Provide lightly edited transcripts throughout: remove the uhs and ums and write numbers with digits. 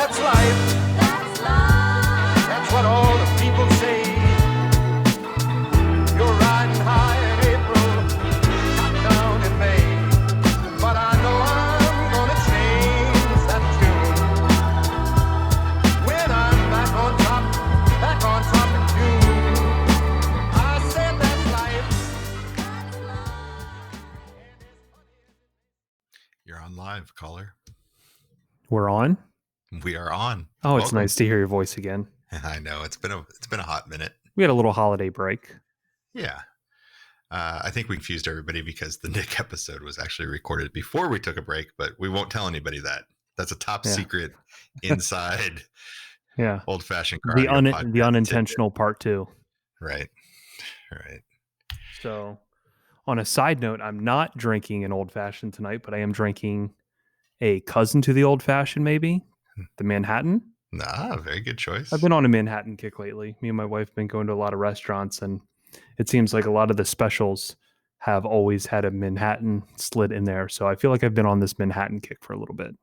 that's life. That's what all the people say. You're riding high in April, shot down in May. But I know I'm gonna change that tune when I'm back on top in June. I said that's life. You're on live, caller. We're on? We are on. Oh, it's Welcome. nice to hear your voice again. I know it's been a hot minute. We had a little holiday break. Yeah. I think we confused everybody because the Nick episode was actually recorded before we took a break, but we won't tell anybody that. That's a top secret inside old-fashioned karate the unintentional part too. Right. So, on a side note, I'm not drinking an old-fashioned tonight, but I am drinking a cousin to the old-fashioned, maybe, the Manhattan. Very good choice. I've been on a Manhattan kick lately. Me and my wife have been going to a lot of restaurants, and it seems like a lot of the specials have always had a Manhattan slid in there. So I feel like I've been on this Manhattan kick for a little bit.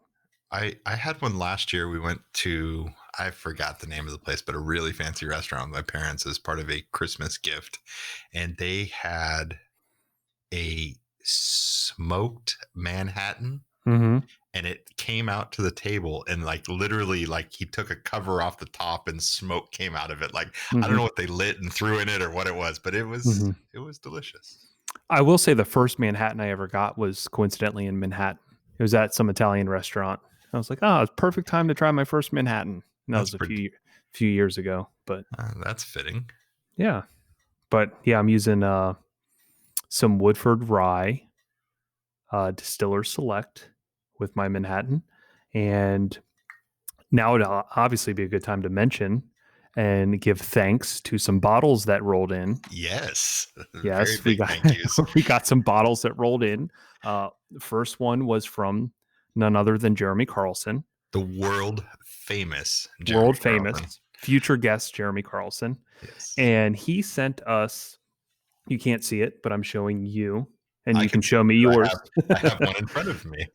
I had one last year. We went to, I forgot the name of the place, but a really fancy restaurant with my parents as part of a Christmas gift. And they had a smoked Manhattan. Mm-hmm. And it came out to the table and literally he took a cover off the top and smoke came out of it. I don't know what they lit and threw in it or what it was, but it was delicious. I will say the first Manhattan I ever got was coincidentally in Manhattan. It was at some Italian restaurant. I was like, it's perfect time to try my first Manhattan. And that was a few years ago, but that's fitting. Yeah. But yeah, I'm using some Woodford Rye Distiller Select with my Manhattan. And now would obviously be a good time to mention and give thanks to some bottles that rolled in. Yes. We got some bottles that rolled in. The first one was from none other than Jeremy Carlson. The world famous future guest Jeremy Carlson. Yes. And he sent us, you can't see it, but I'm showing you. And you can show me yours. I have one in front of me.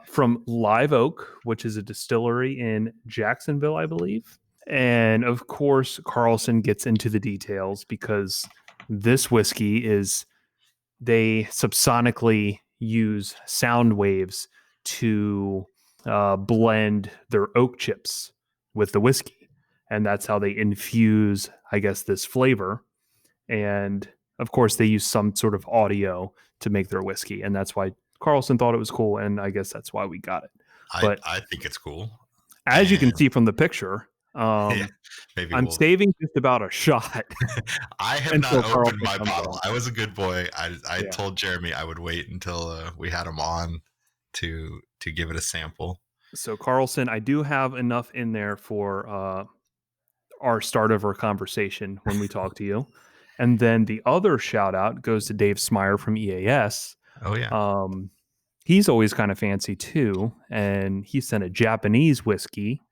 From Live Oak, which is a distillery in Jacksonville, I believe. And of course, Carlson gets into the details because this whiskey they subsonically use sound waves to blend their oak chips with the whiskey. And that's how they infuse, I guess, this flavor. And of course, they use some sort of audio to make their whiskey, and that's why Carlson thought it was cool, and I guess that's why we got it. I think it's cool. As you can see from the picture, I'm saving just about a shot. I have not opened my bottle. I was a good boy. I told Jeremy I would wait until we had him on to give it a sample. So Carlson, I do have enough in there for our start of our conversation when we talk to you. And then the other shout out goes to Dave Smyer from EAS. Oh, yeah. He's always kind of fancy too. And he sent a Japanese whiskey,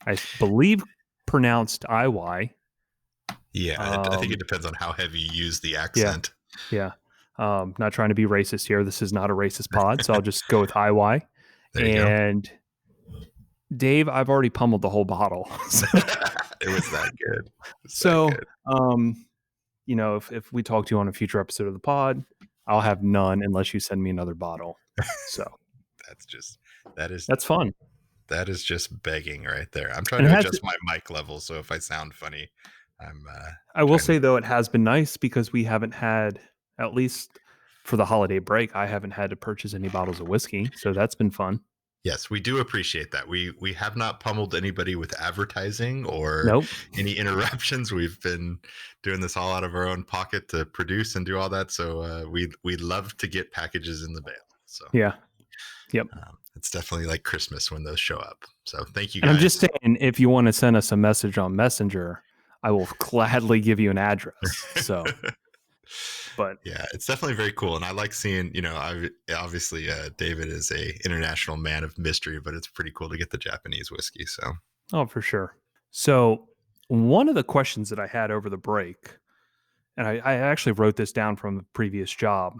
I believe pronounced Iwai. Yeah, I think it depends on how heavy you use the accent. Yeah. Not trying to be racist here. This is not a racist pod, so I'll just go with Iwai. And Dave, I've already pummeled the whole bottle. It was that good. If we talk to you on a future episode of the pod, I'll have none unless you send me another bottle. So that's fun. That is just begging right there. I'm trying to adjust my mic level, so if I sound funny, I will say though, it has been nice because we haven't had, at least for the holiday break, I haven't had to purchase any bottles of whiskey, so that's been fun. Yes, we do appreciate that. We have not pummeled anybody with advertising or any interruptions. We've been doing this all out of our own pocket to produce and do all that. So we love to get packages in the mail. So yeah, yep. It's definitely like Christmas when those show up. So thank you guys. And I'm just saying, if you want to send us a message on Messenger, I will gladly give you an address. So. But yeah, it's definitely very cool. And I like seeing, obviously David is a international man of mystery, but it's pretty cool to get the Japanese whiskey. So, oh, for sure. So one of the questions that I had over the break, and I actually wrote this down from the previous job,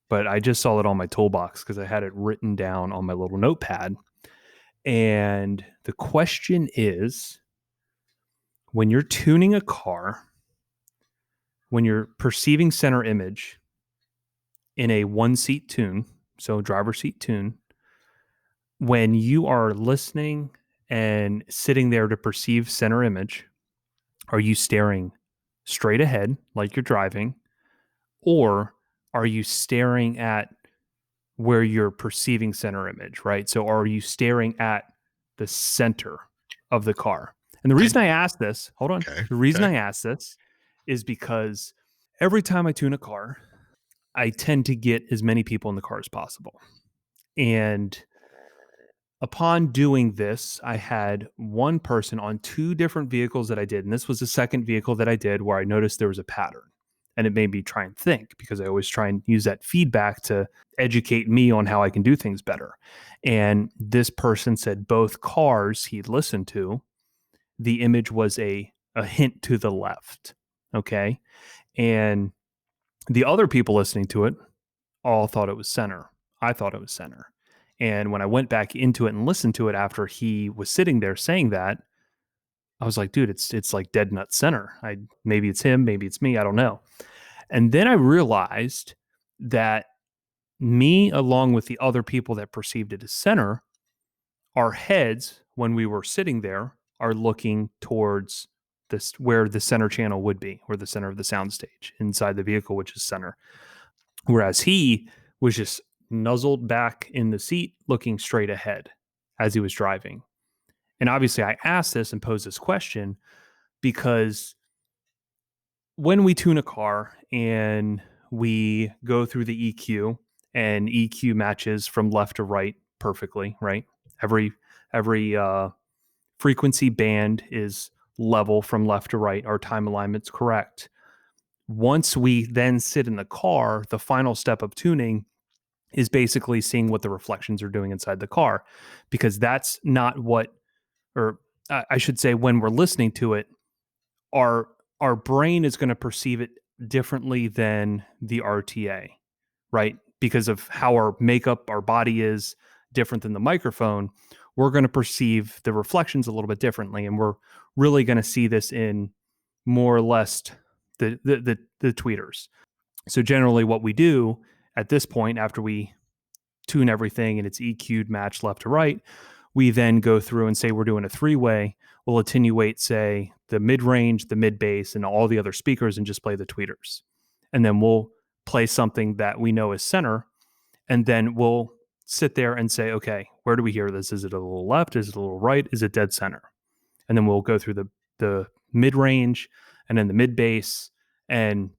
but I just saw it on my toolbox because I had it written down on my little notepad. And the question is, when you're tuning a car, when you're perceiving center image in a one seat tune, so driver seat tune, when you are listening and sitting there to perceive center image, are you staring straight ahead like you're driving, or are you staring at where you're perceiving center image, right? So are you staring at the center of the car? And the And reason I ask this, hold on, okay, the reason okay. I ask this is because every time I tune a car, I tend to get as many people in the car as possible. And upon doing this, I had one person on two different vehicles that I did. And this was the second vehicle that I did where I noticed there was a pattern. And it made me try and think, because I always try and use that feedback to educate me on how I can do things better. And this person said both cars he'd listened to, the image was a hint to the left. Okay. And the other people listening to it all thought it was center. I thought it was center. And when I went back into it and listened to it after he was sitting there saying that, I was like, dude, it's like dead nut center. Maybe it's him, maybe it's me, I don't know. And then I realized that me, along with the other people that perceived it as center, our heads, when we were sitting there, are looking towards this where the center channel would be, or the center of the soundstage inside the vehicle, which is center. Whereas he was just nuzzled back in the seat, looking straight ahead as he was driving. And obviously, I asked this and posed this question because when we tune a car and we go through the EQ, and EQ matches from left to right perfectly, right? Every frequency band is level from left to right. Our time alignment's correct. Once we then sit in the car, the final step of tuning is basically seeing what the reflections are doing inside the car, because that's not what, or I should say, when we're listening to it, our our brain is going to perceive it differently than the RTA, right? Because of how our makeup, our body is different than the microphone. We're going to perceive the reflections a little bit differently, and we're really going to see this in more or less the tweeters. So generally, what we do at this point, after we tune everything and it's EQ'd match left to right, we then go through and say we're doing a three-way. We'll attenuate, say, the mid-range, the mid-bass, and all the other speakers, and just play the tweeters. And then we'll play something that we know is center, and then we'll sit there and say, okay, where do we hear this? Is it a little left? Is it a little right? Is it dead center? And then we'll go through the mid-range and then the mid-bass and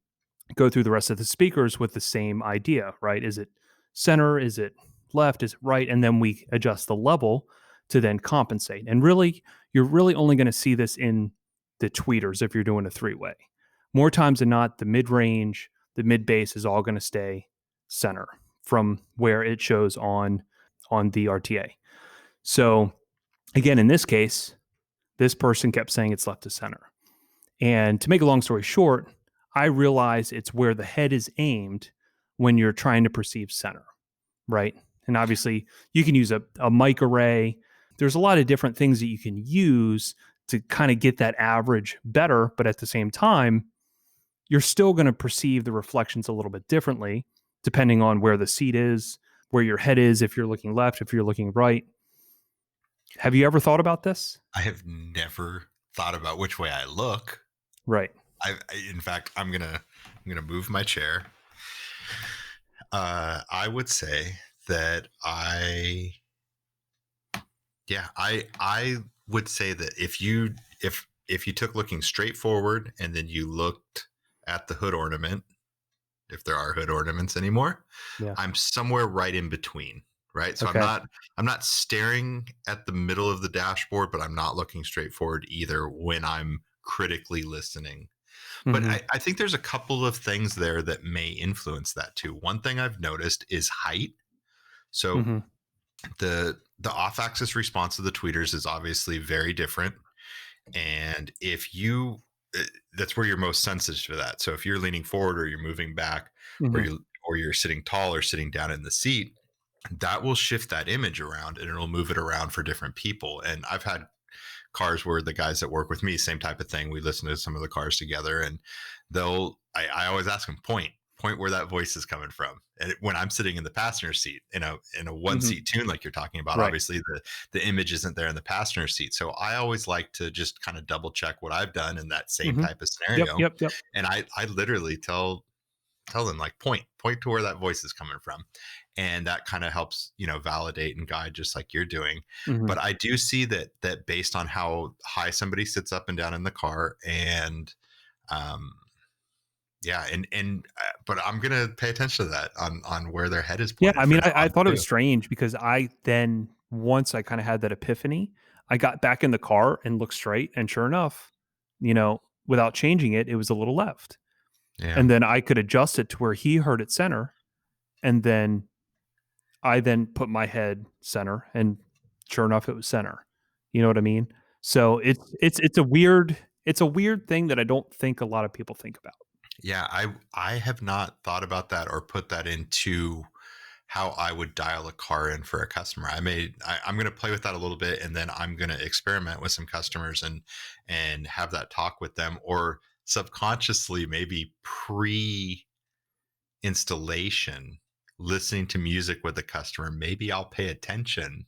go through the rest of the speakers with the same idea, right? Is it center? Is it left? Is it right? And then we adjust the level to then compensate. And really, you're really only going to see this in the tweeters if you're doing a three-way. More times than not, the mid-range, the mid-bass is all going to stay center from where it shows on the RTA. So again, in this case, this person kept saying it's left to center. And to make a long story short, I realize it's where the head is aimed when you're trying to perceive center, right? And obviously, you can use a mic array. There's a lot of different things that you can use to kind of get that average better. But at the same time, you're still going to perceive the reflections a little bit differently, depending on where the seat is, where your head is, if you're looking left, if you're looking right. Have you ever thought about this? I have never thought about which way I look. Right. In fact, I'm gonna move my chair. I would say that I would say that if you took looking straight forward and then you looked at the hood ornament, if there are hood ornaments anymore, Yeah. I'm somewhere right in between. Right. So Okay. I'm not staring at the middle of the dashboard, but I'm not looking straight forward either when I'm critically listening. But Mhm. I think there's a couple of things there that may influence that too. One thing I've noticed is height. So Mhm. the off-axis response of the tweeters is obviously very different, and if you that's where you're most sensitive to that. So if you're leaning forward or you're moving back, or Mhm. you're sitting tall or sitting down in the seat, that will shift that image around and it'll move it around for different people. And I've had cars where the guys that work with me, same type of thing. We listen to some of the cars together, and I always ask them, point where that voice is coming from. And when I'm sitting in the passenger seat in a one Mhm. seat tune, like you're talking about, Right. obviously the image isn't there in the passenger seat. So I always like to just kind of double check what I've done in that same Mhm. type of Yep, scenario. yep, yep. And I literally tell them like point to where that voice is coming from, and that kind of helps validate and guide just like you're doing. Mhm. But I do see that based on how high somebody sits up and down in the car, and um yeah, but I'm gonna pay attention to that on where their head is Yeah, pointed I from mean, now I on thought it was too. strange because I then once I kinda had that epiphany, I got back in the car and looked straight, and sure enough, without changing it, it was a little left. Yeah. And then I could adjust it to where he heard it center, and then I then put my head center, and sure enough, it was center. You know what I mean? So it's a weird thing that I don't think a lot of people think about. Yeah, I have not thought about that or put that into how I would dial a car in for a customer. I'm going to play with that a little bit, and then I'm going to experiment with some customers and have that talk with them, or subconsciously maybe pre installation, listening to music with the customer. Maybe I'll pay attention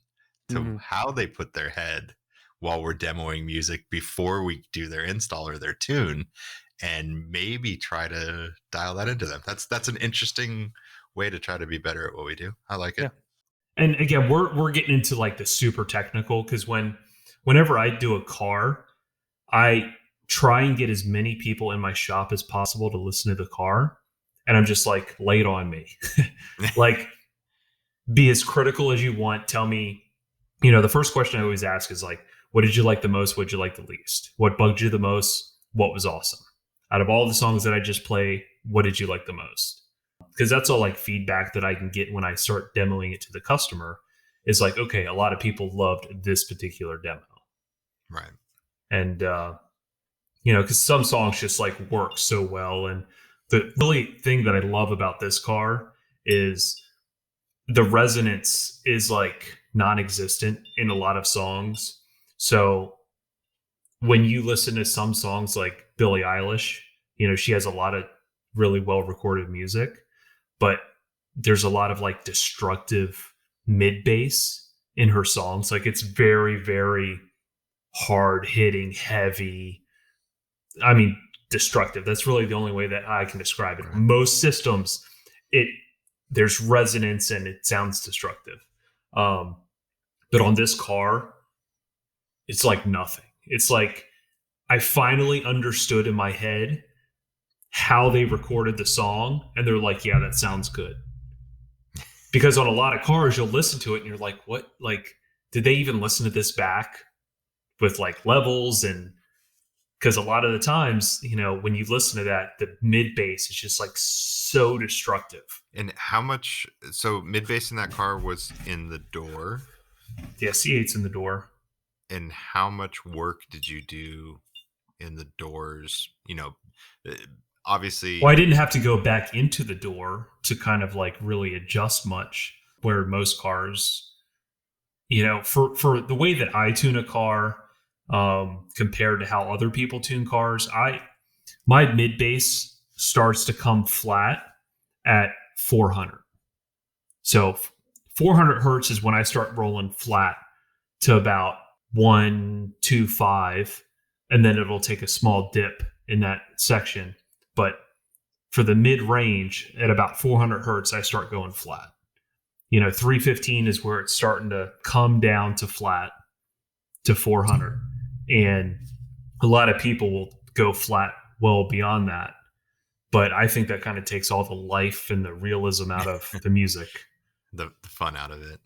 to Mhm. how they put their head while we're demoing music before we do their install or their tune, and maybe try to dial that into them. That's an interesting way to try to be better at what we do. I like it. Yeah. And again, we're getting into like the super technical because whenever I do a car, I try and get as many people in my shop as possible to listen to the car. And I'm just like, lay it on me. Like, be as critical as you want. Tell me, the first question I always ask is like, what did you like the most? What did you like the least? What bugged you the most? What was awesome? Out of all the songs that I just play, what did you like the most? Because that's all like feedback that I can get when I start demoing it to the customer is like, okay, a lot of people loved this particular demo. Right. And, because some songs just like work so well. And the really thing that I love about this car is the resonance is like non-existent in a lot of songs. So when you listen to some songs like Billie Eilish, she has a lot of really well recorded music, but there's a lot of like destructive mid bass in her songs. Like it's very, very hard hitting, heavy. I mean, destructive. That's really the only way that I can describe it. Right. Most systems, it there's resonance and it sounds destructive. Um, but on this car, it's like nothing. It's like I finally understood in my head how they recorded the song, and they're like, "Yeah, that sounds good." Because on a lot of cars, you'll listen to it and you're like, "What? Like, did they even listen to this back with like levels and?" Because a lot of the times, when you listen to that, the mid bass is just like so destructive. And how much? So mid bass in that car was in the door, Yeah, C8's in the door. and how much work did you do in the doors? Uh, obviously, Well, I didn't have to go back into the door to kind of like really adjust much. Where most cars, for the way that I tune a car, compared to how other people tune cars, my mid bass starts to come flat at 400. So 400 hertz is when I start rolling flat to about 125, and then it'll take a small dip in that section. But for the mid range at about 400 hertz, I start going flat. 315 is where it's starting to come down to flat to 400. And a lot of people will go flat well beyond that. But I think that kind of takes all the life and the realism out of the music. the fun out of it.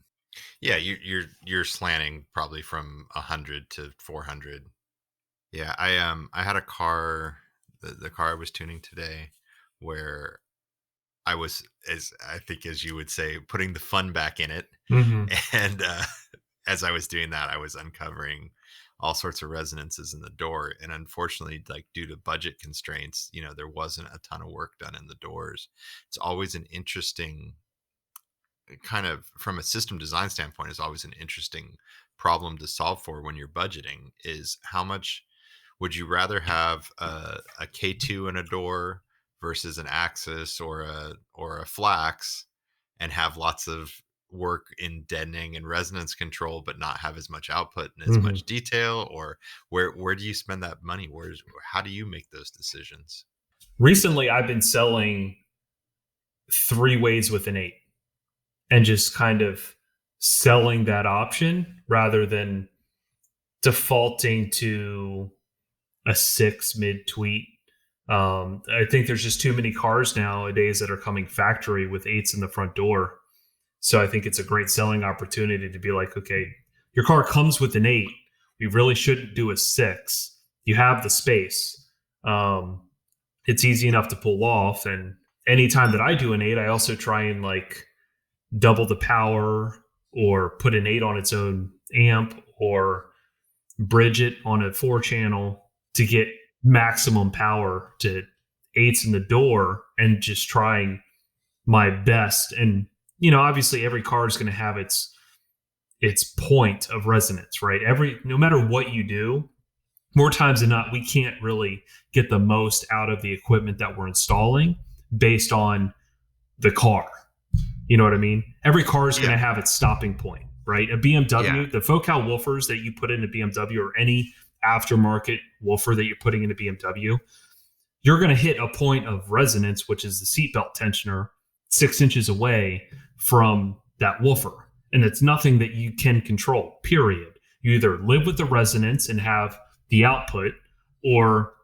Yeah, you're slanting probably from 100 to 400. Yeah, I had a car, the car I was tuning today, where I was, as I think as you would say, putting the fun back in it, Mm-hmm. and as I was doing that, I was uncovering all sorts of resonances in the door, and unfortunately, like due to budget constraints, there wasn't a ton of work done in the doors. It's always an interesting kind of from a system design standpoint is always an interesting problem to solve for when you're budgeting is how much would you rather have a K2 in a door versus an Axis or a Flax and have lots of work in deadening and resonance control but not have as much output and as much detail, or where do you spend that money? How do you make those decisions? Recently I've been selling 3-ways with an 8 and just kind of selling that option rather than defaulting to a 6 mid tweet. I think there's just too many cars nowadays that are coming factory with 8s in the front door. So I think it's a great selling opportunity to be like, okay, your car comes with an 8. We really shouldn't do a 6. You have the space. It's easy enough to pull off. And anytime that I do an 8, I also try and like double the power or put an 8 on its own amp or bridge it on a 4-channel to get maximum power to 8s in the door, and just trying my best. And, you know, obviously every car is going to have its point of resonance, right? No matter what you do, more times than not, we can't really get the most out of the equipment that we're installing based on the car. You know what I mean? Every car is going to have its stopping point, right? A BMW, the Focal woofers that you put in a BMW or any aftermarket woofer that you're putting in a BMW, you're going to hit a point of resonance, which is the seatbelt tensioner, 6 inches away from that woofer. And it's nothing that you can control, period. You either live with the resonance and have the output, or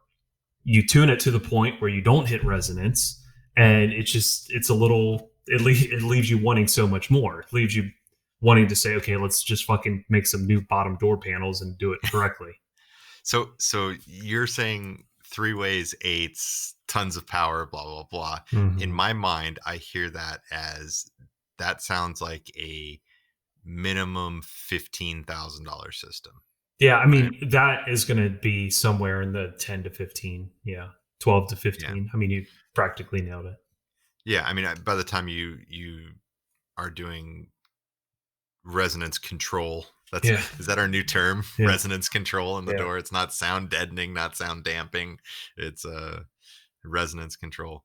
you tune it to the point where you don't hit resonance. And it leaves you wanting so much more. It leaves you wanting to say, okay, let's just fucking make some new bottom door panels and do it correctly. So you're saying 3-ways, 8s, tons of power, blah, blah, blah. Mm-hmm. In my mind, I hear that as that sounds like a minimum $15,000 system. Yeah, I mean, right? That is going to be somewhere in the 10 to 15. Yeah, 12 to 15. Yeah. I mean, you practically nailed it. Yeah, I mean, by the time you are doing resonance control, is that our new term? Yeah. Resonance control in the door. It's not sound deadening, not sound damping. It's resonance control.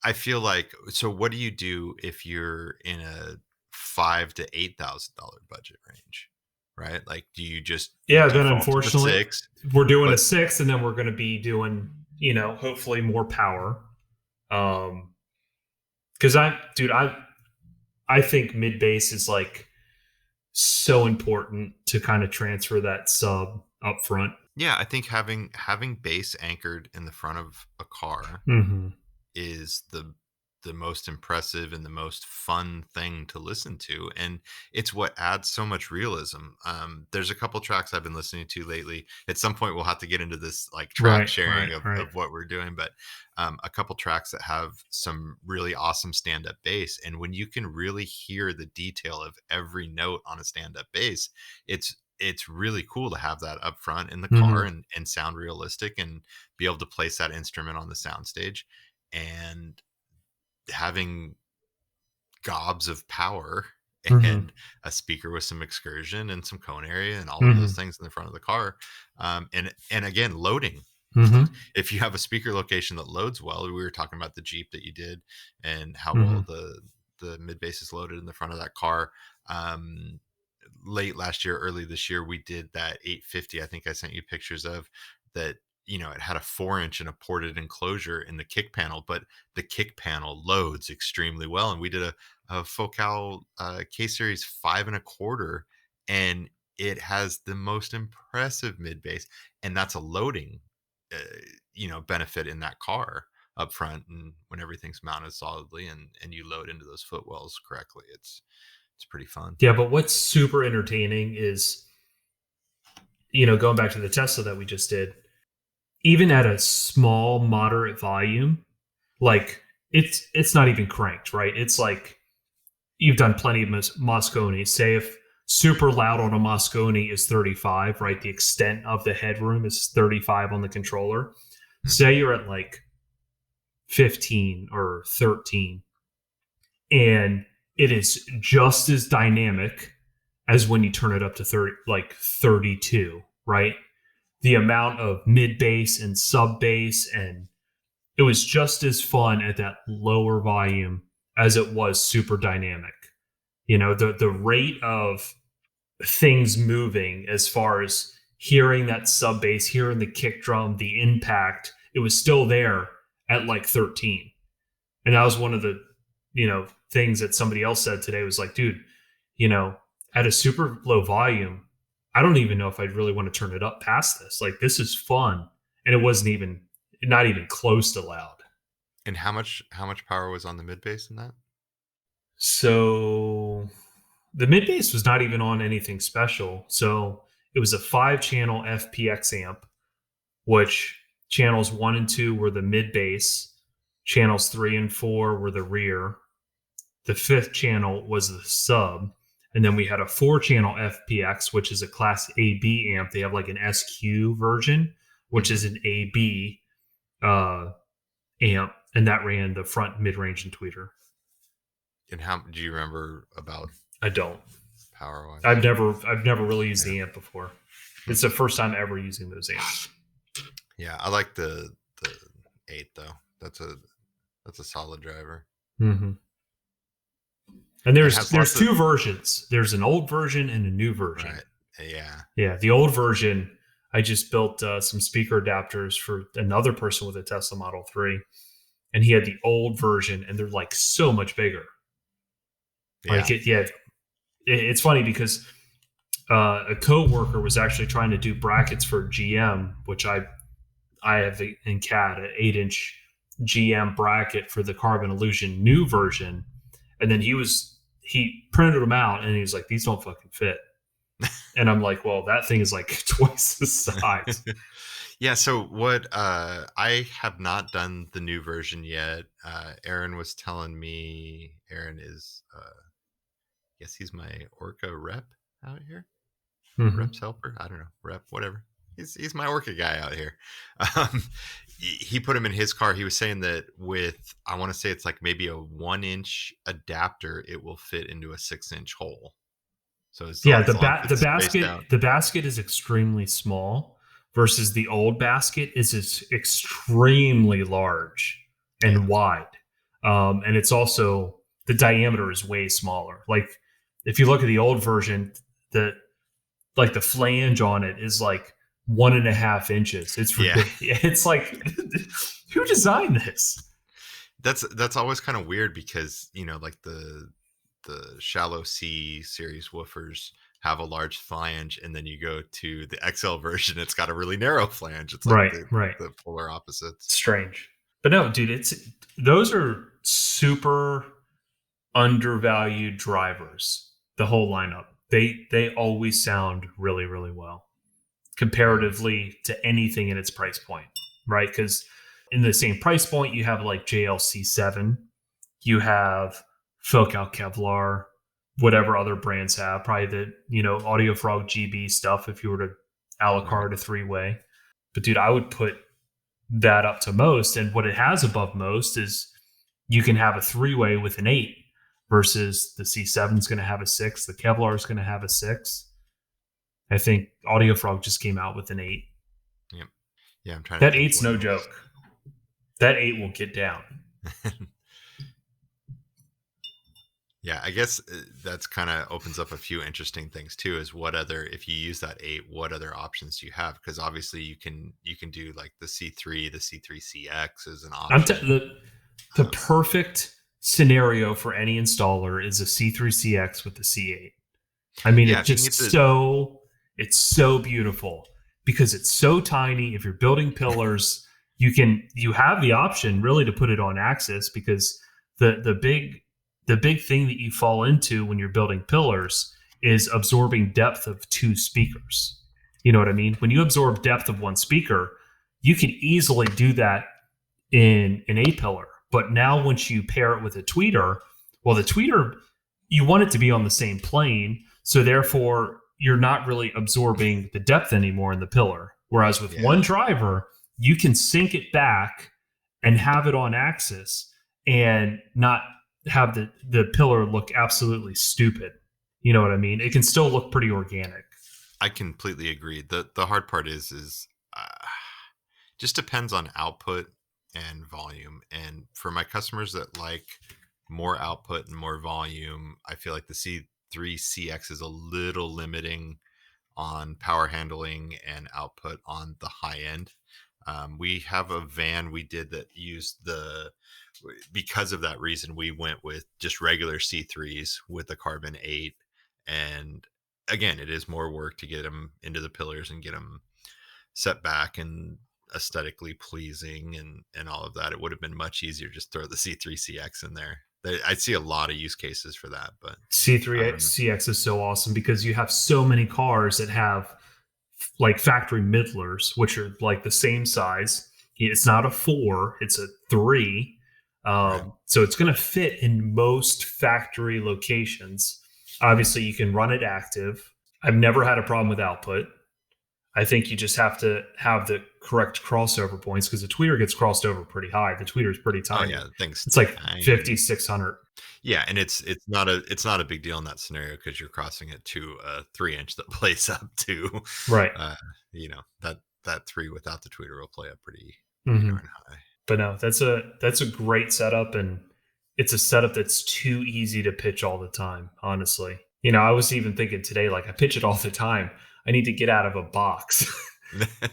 I feel like, so what do you do if you're in a $5,000 to $8,000 budget range? Right? Like, do you just then unfortunately we're doing a 6, and then we're going to be doing, you know, hopefully more power. Because I think mid bass is like so important to kind of transfer that sub up front. Yeah, I think having bass anchored in the front of a car is the most impressive and the most fun thing to listen to, and it's what adds so much realism. There's a couple tracks I've been listening to lately. At some point we'll have to get into this like track sharing of what we're doing, but a couple tracks that have some really awesome stand-up bass, and when you can really hear the detail of every note on a stand-up bass, it's really cool to have that up front in the car and sound realistic and be able to place that instrument on the soundstage. And having gobs of power and a speaker with some excursion and some cone area and all of those things in the front of the car. And again, loading. If you have a speaker location that loads well, we were talking about the Jeep that you did and how well the mid bass is loaded in the front of that car. Late last year, early this year, we did that 850. I think I sent you pictures of that. You know, it had a 4-inch and a ported enclosure in the kick panel, but the kick panel loads extremely well. And we did a Focal K-Series 5 1/4, and it has the most impressive mid bass, and that's a loading, benefit in that car up front. And when everything's mounted solidly and you load into those footwells correctly, it's pretty fun. Yeah, but what's super entertaining is, going back to the Tesla that we just did. Even at a small, moderate volume, like it's not even cranked, right? It's like you've done plenty of Mosconi. Say if super loud on a Mosconi is 35, right? The extent of the headroom is 35 on the controller. Say you're at like 15 or 13, and it is just as dynamic as when you turn it up to 32, right? The amount of mid bass and sub bass, and it was just as fun at that lower volume as it was super dynamic. The rate of things moving, as far as hearing that sub bass, hearing the kick drum, the impact, it was still there at like 13. And that was one of the, things that somebody else said today was like, dude, at a super low volume, I don't even know if I'd really want to turn it up past this. Like, this is fun. And it wasn't not even close to loud. And how much power was on the mid bass in that? So the mid bass was not even on anything special. So it was a 5-channel FPX amp, which channels 1 and 2 were the mid bass, channels 3 and 4 were the rear. The 5th channel was the sub. And then we had a 4-channel FPX, which is a class AB amp. They have like an SQ version, which is an AB amp, and that ran the front, mid-range, and tweeter. And how do you remember about? I don't. Power wise, I've never really used the amp before. It's the first time ever using those amps. Yeah, I like the 8 though. That's a solid driver. Mm-hmm. And there's 2 versions. There's an old version and a new version. Right. Yeah. Yeah. The old version, I just built some speaker adapters for another person with a Tesla Model 3, and he had the old version, and they're like so much bigger. Yeah. It's funny because a coworker was actually trying to do brackets for GM, which I have in CAD, an 8-inch GM bracket for the Carbon Illusion new version, and then he printed them out, and he was like, "These don't fucking fit." And I'm like, "Well, that thing is like twice the size." Yeah. So what? I have not done the new version yet. Aaron was telling me. Aaron is. Guess he's my Orca rep out here. Mm-hmm. Reps helper. I don't know. Rep. Whatever. He's my Orca guy out here. He put him in his car. He was saying that with, I want to say it's like maybe a 1-inch adapter, it will fit into a 6-inch hole. So it's the basket is extremely small versus the old basket is extremely large and wide. And it's also, the diameter is way smaller. Like if you look at the old version, the flange on it is like 1.5 inches. It's ridiculous. Yeah. It's like, who designed this? That's always kind of weird because, like the shallow C series woofers have a large flange, and then you go to the XL version, it's got a really narrow flange. It's like the polar opposites. Strange. But no, dude, those are super undervalued drivers. The whole lineup. They always sound really, really well comparatively to anything in its price point, right? Because in the same price point, you have like JLC7, you have Focal Kevlar, whatever other brands have, probably the, Audio Frog GB stuff if you were to a la carte a 3-way. But dude, I would put that up to most. And what it has above most is you can have a 3-way with an 8 versus the C7 is going to have a 6. The Kevlar is going to have a 6. I think Audio Frog just came out with an 8. Yep. Yeah, I'm trying. That 8's no joke. That 8 will get down. Yeah, I guess that's kind of opens up a few interesting things too. Is if you use that 8, what other options do you have? Because obviously you can do like the C3, the C3CX is an option. The perfect scenario for any installer is a C3CX with the C8. I mean, it's so beautiful because it's so tiny. If you're building pillars, you have the option really to put it on axis, because the big thing that you fall into when you're building pillars is absorbing depth of 2 speakers. You know what I mean? When you absorb depth of 1 speaker, you can easily do that in an A pillar. But now once you pair it with a tweeter, well, the tweeter, you want it to be on the same plane. So therefore, you're not really absorbing the depth anymore in the pillar. Whereas with one driver, you can sync it back and have it on axis and not have the pillar look absolutely stupid. You know what I mean? It can still look pretty organic. I completely agree. The hard part is just depends on output and volume. And for my customers that like more output and more volume, I feel like the C3CX is a little limiting on power handling and output on the high end. We have a van we did that used because of that reason, we went with just regular C3s with the carbon 8. And again, it is more work to get them into the pillars and get them set back and aesthetically pleasing and all of that. It would have been much easier just throw the C3CX in there. I see a lot of use cases for that, but C3CX is so awesome because you have so many cars that have like factory middlers, which are like the same size. It's not a 4, it's a 3. Right. So it's going to fit in most factory locations. Obviously, you can run it active. I've never had a problem with output. I think you just have to have the correct crossover points because the tweeter gets crossed over pretty high. The tweeter is pretty tiny. Oh yeah, things. It's like 50, 600. Yeah, and it's not a big deal in that scenario because you're crossing it to a 3-inch that plays up to right. That 3 without the tweeter will play up pretty Mm-hmm. darn high. But no, that's a great setup, and it's a setup that's too easy to pitch all the time. Honestly, I was even thinking today, like I pitch it all the time. I need to get out of a box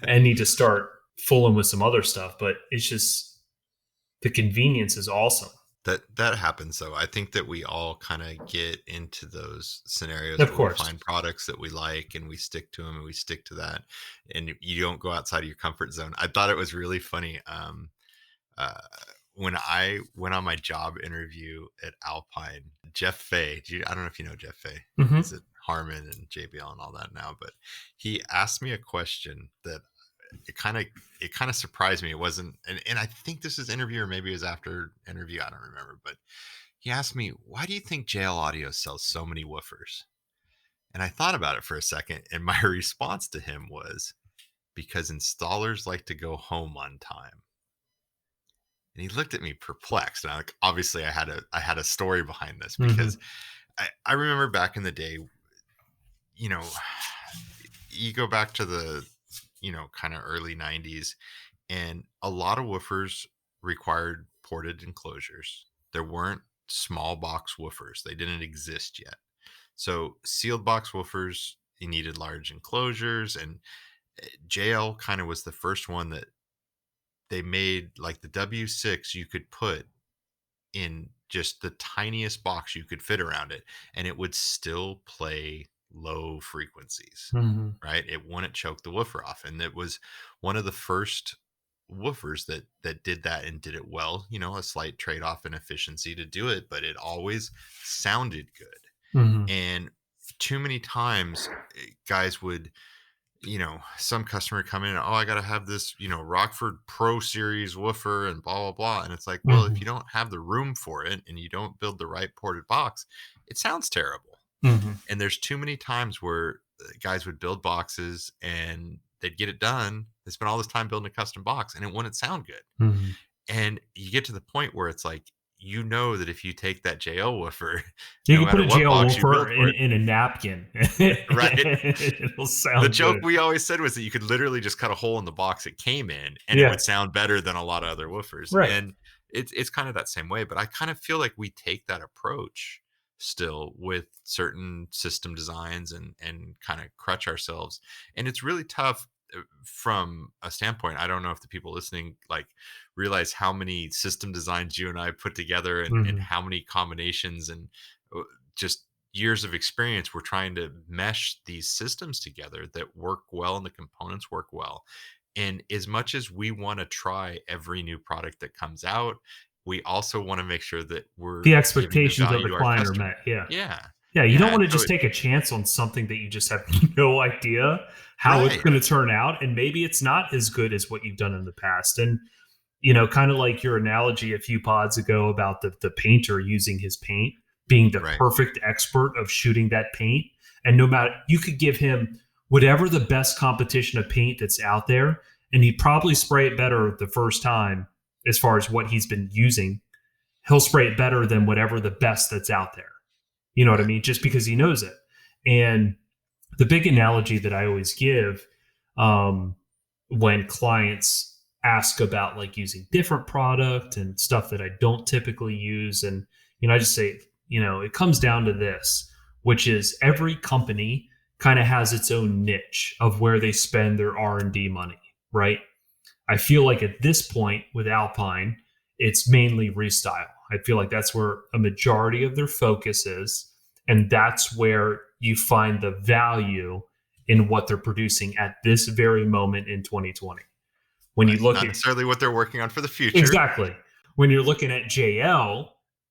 and need to start fooling with some other stuff. But it's just the convenience is awesome. That happens though. I think that we all kind of get into those scenarios of where course. we find products that we like and we stick to them and we stick to that, and you don't go outside of your comfort zone. I thought it was really funny. When I went on my job interview at Alpine, Jeff Fay, I don't know if you know Jeff Fay. Mm-hmm. He's at Harman and JBL and all that now, but he asked me a question that it kind of surprised me. It wasn't, and I think this is interview or maybe it was after interview. I don't remember, but he asked me, why do you think JL Audio sells so many woofers? And I thought about it for a second. And my response to him was because installers like to go home on time. And he looked at me perplexed. And obviously I had a story behind this because I remember back in the day, you go back to the, kind of early 90s, and a lot of woofers required ported enclosures. There weren't small box woofers. They didn't exist yet. So sealed box woofers, you needed large enclosures, and JL kind of was the first one that they made, like the W6 you could put in just the tiniest box you could fit around it, and it would still play low frequencies, right? It wouldn't choke the woofer off. And it was one of the first woofers that did that and did it well, a slight trade-off in efficiency to do it, but it always sounded good. And too many times guys would, some customer come in, I got to have this, Rockford Pro Series woofer and blah, blah, blah. And it's like, well, if you don't have the room for it and you don't build the right ported box, it sounds terrible. And there's too many times where guys would build boxes and they'd get it done. They spent all this time building a custom box and it wouldn't sound good. And you get to the point where it's like, that if you take that JL woofer, you can put a JL woofer in a napkin. Right. It'll sound The joke good. we always said was that you could literally just cut a hole in the box it came in and it would sound better than a lot of other woofers. Right. And it's kind of that same way, but I kind of feel like we take that approach still with certain system designs and kind of crutch ourselves. And it's really tough from a standpoint. I don't know if the people listening realize how many system designs you and I put together and how many combinations and just years of experience we're trying to mesh these systems together that work well and the components work well. And as much as we want to try every new product that comes out, we also want to make sure that the expectations of the client are met. You don't want to just take a chance on something that you just have no idea how it's going to turn out, and maybe it's not as good as what you've done in the past. And kind of like your analogy a few pods ago about the painter using his paint, being the perfect expert of shooting that paint, and no matter, you could give him whatever the best competition of paint that's out there, and he'd probably spray it better the first time as far as what he's been using. he'll spray it better than whatever the best that's out there. You know what I Right. mean? Just because he knows it. And the big analogy that I always give when clients ask about like using different product and stuff that I don't typically use, and I just say, it comes down to this, which is every company kind of has its own niche of where they spend their R&D money, right? I feel like at this point with Alpine, it's mainly restyle. I feel like that's where a majority of their focus is. And that's where you find the value in what they're producing at this very moment in 2020. When you look Not at necessarily what they're working on for the future. exactly, when you're looking at JL,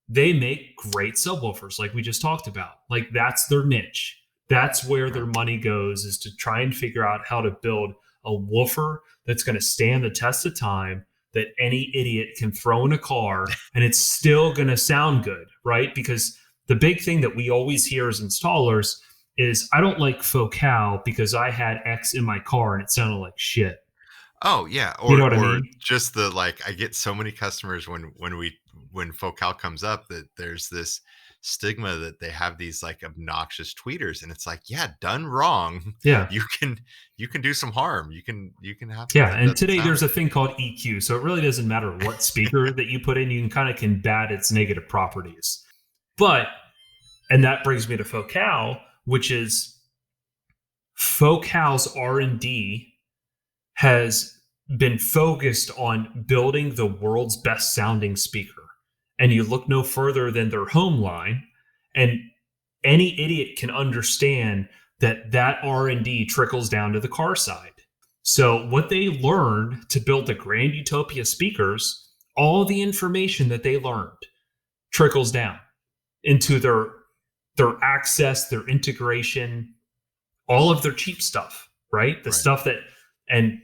they make great subwoofers, like we just talked about. Like that's their niche. That's where their money goes, is to try and figure out how to build a woofer that's going to stand the test of time, that any idiot can throw in a car and it's still going to sound good, right? Because the big thing that we always hear as installers is, I don't like Focal because I had X in my car and it sounded like shit. Oh yeah, You know what I mean? just the like. I get so many customers when Focal comes up that there's this stigma that they have these like obnoxious tweeters, and it's like, yeah, done wrong, Yeah. you can do some harm. You can have Yeah, something and that today sound there's a good. thing called EQ, so it really doesn't matter what speaker that you put in. You can kind of combat its negative properties. And that brings me to Focal, which is Focal's R&D has been focused on building the world's best sounding speaker. And you look no further than their home line, and any idiot can understand that R&D trickles down to the car side. So what they learned to build the Grand Utopia speakers, all the information that they learned trickles down into their access, their integration, all of their cheap stuff, right? The Right. stuff that, and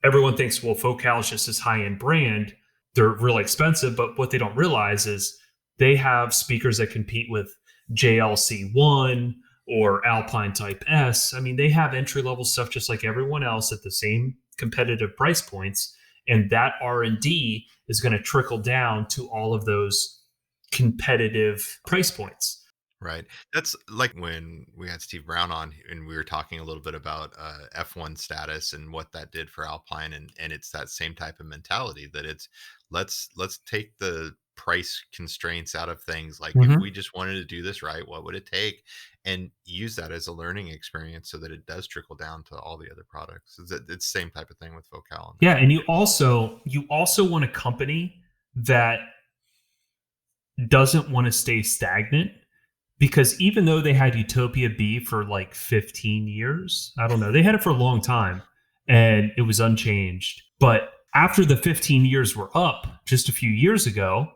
everyone thinks, well, Focal is just this high-end brand. They're really expensive, but what they don't realize is they have speakers that compete with JLC1 or Alpine Type S. I mean, they have entry-level stuff just like everyone else at the same competitive price points, and that R&D is going to trickle down to all of those competitive price points. Right. That's like when we had Steve Brown on and we were talking a little bit about F1 status and what that did for Alpine, and it's that same type of mentality that it's let's take the price constraints out of things. Like if we just wanted to do this right, what would it take? And use that as a learning experience so that it does trickle down to all the other products. It's the same type of thing with Focal. Yeah, and you also want a company that doesn't want to stay stagnant. Because even though they had Utopia B for like 15 years, I don't know, they had it for a long time and it was unchanged. But after the 15 years were up just a few years ago,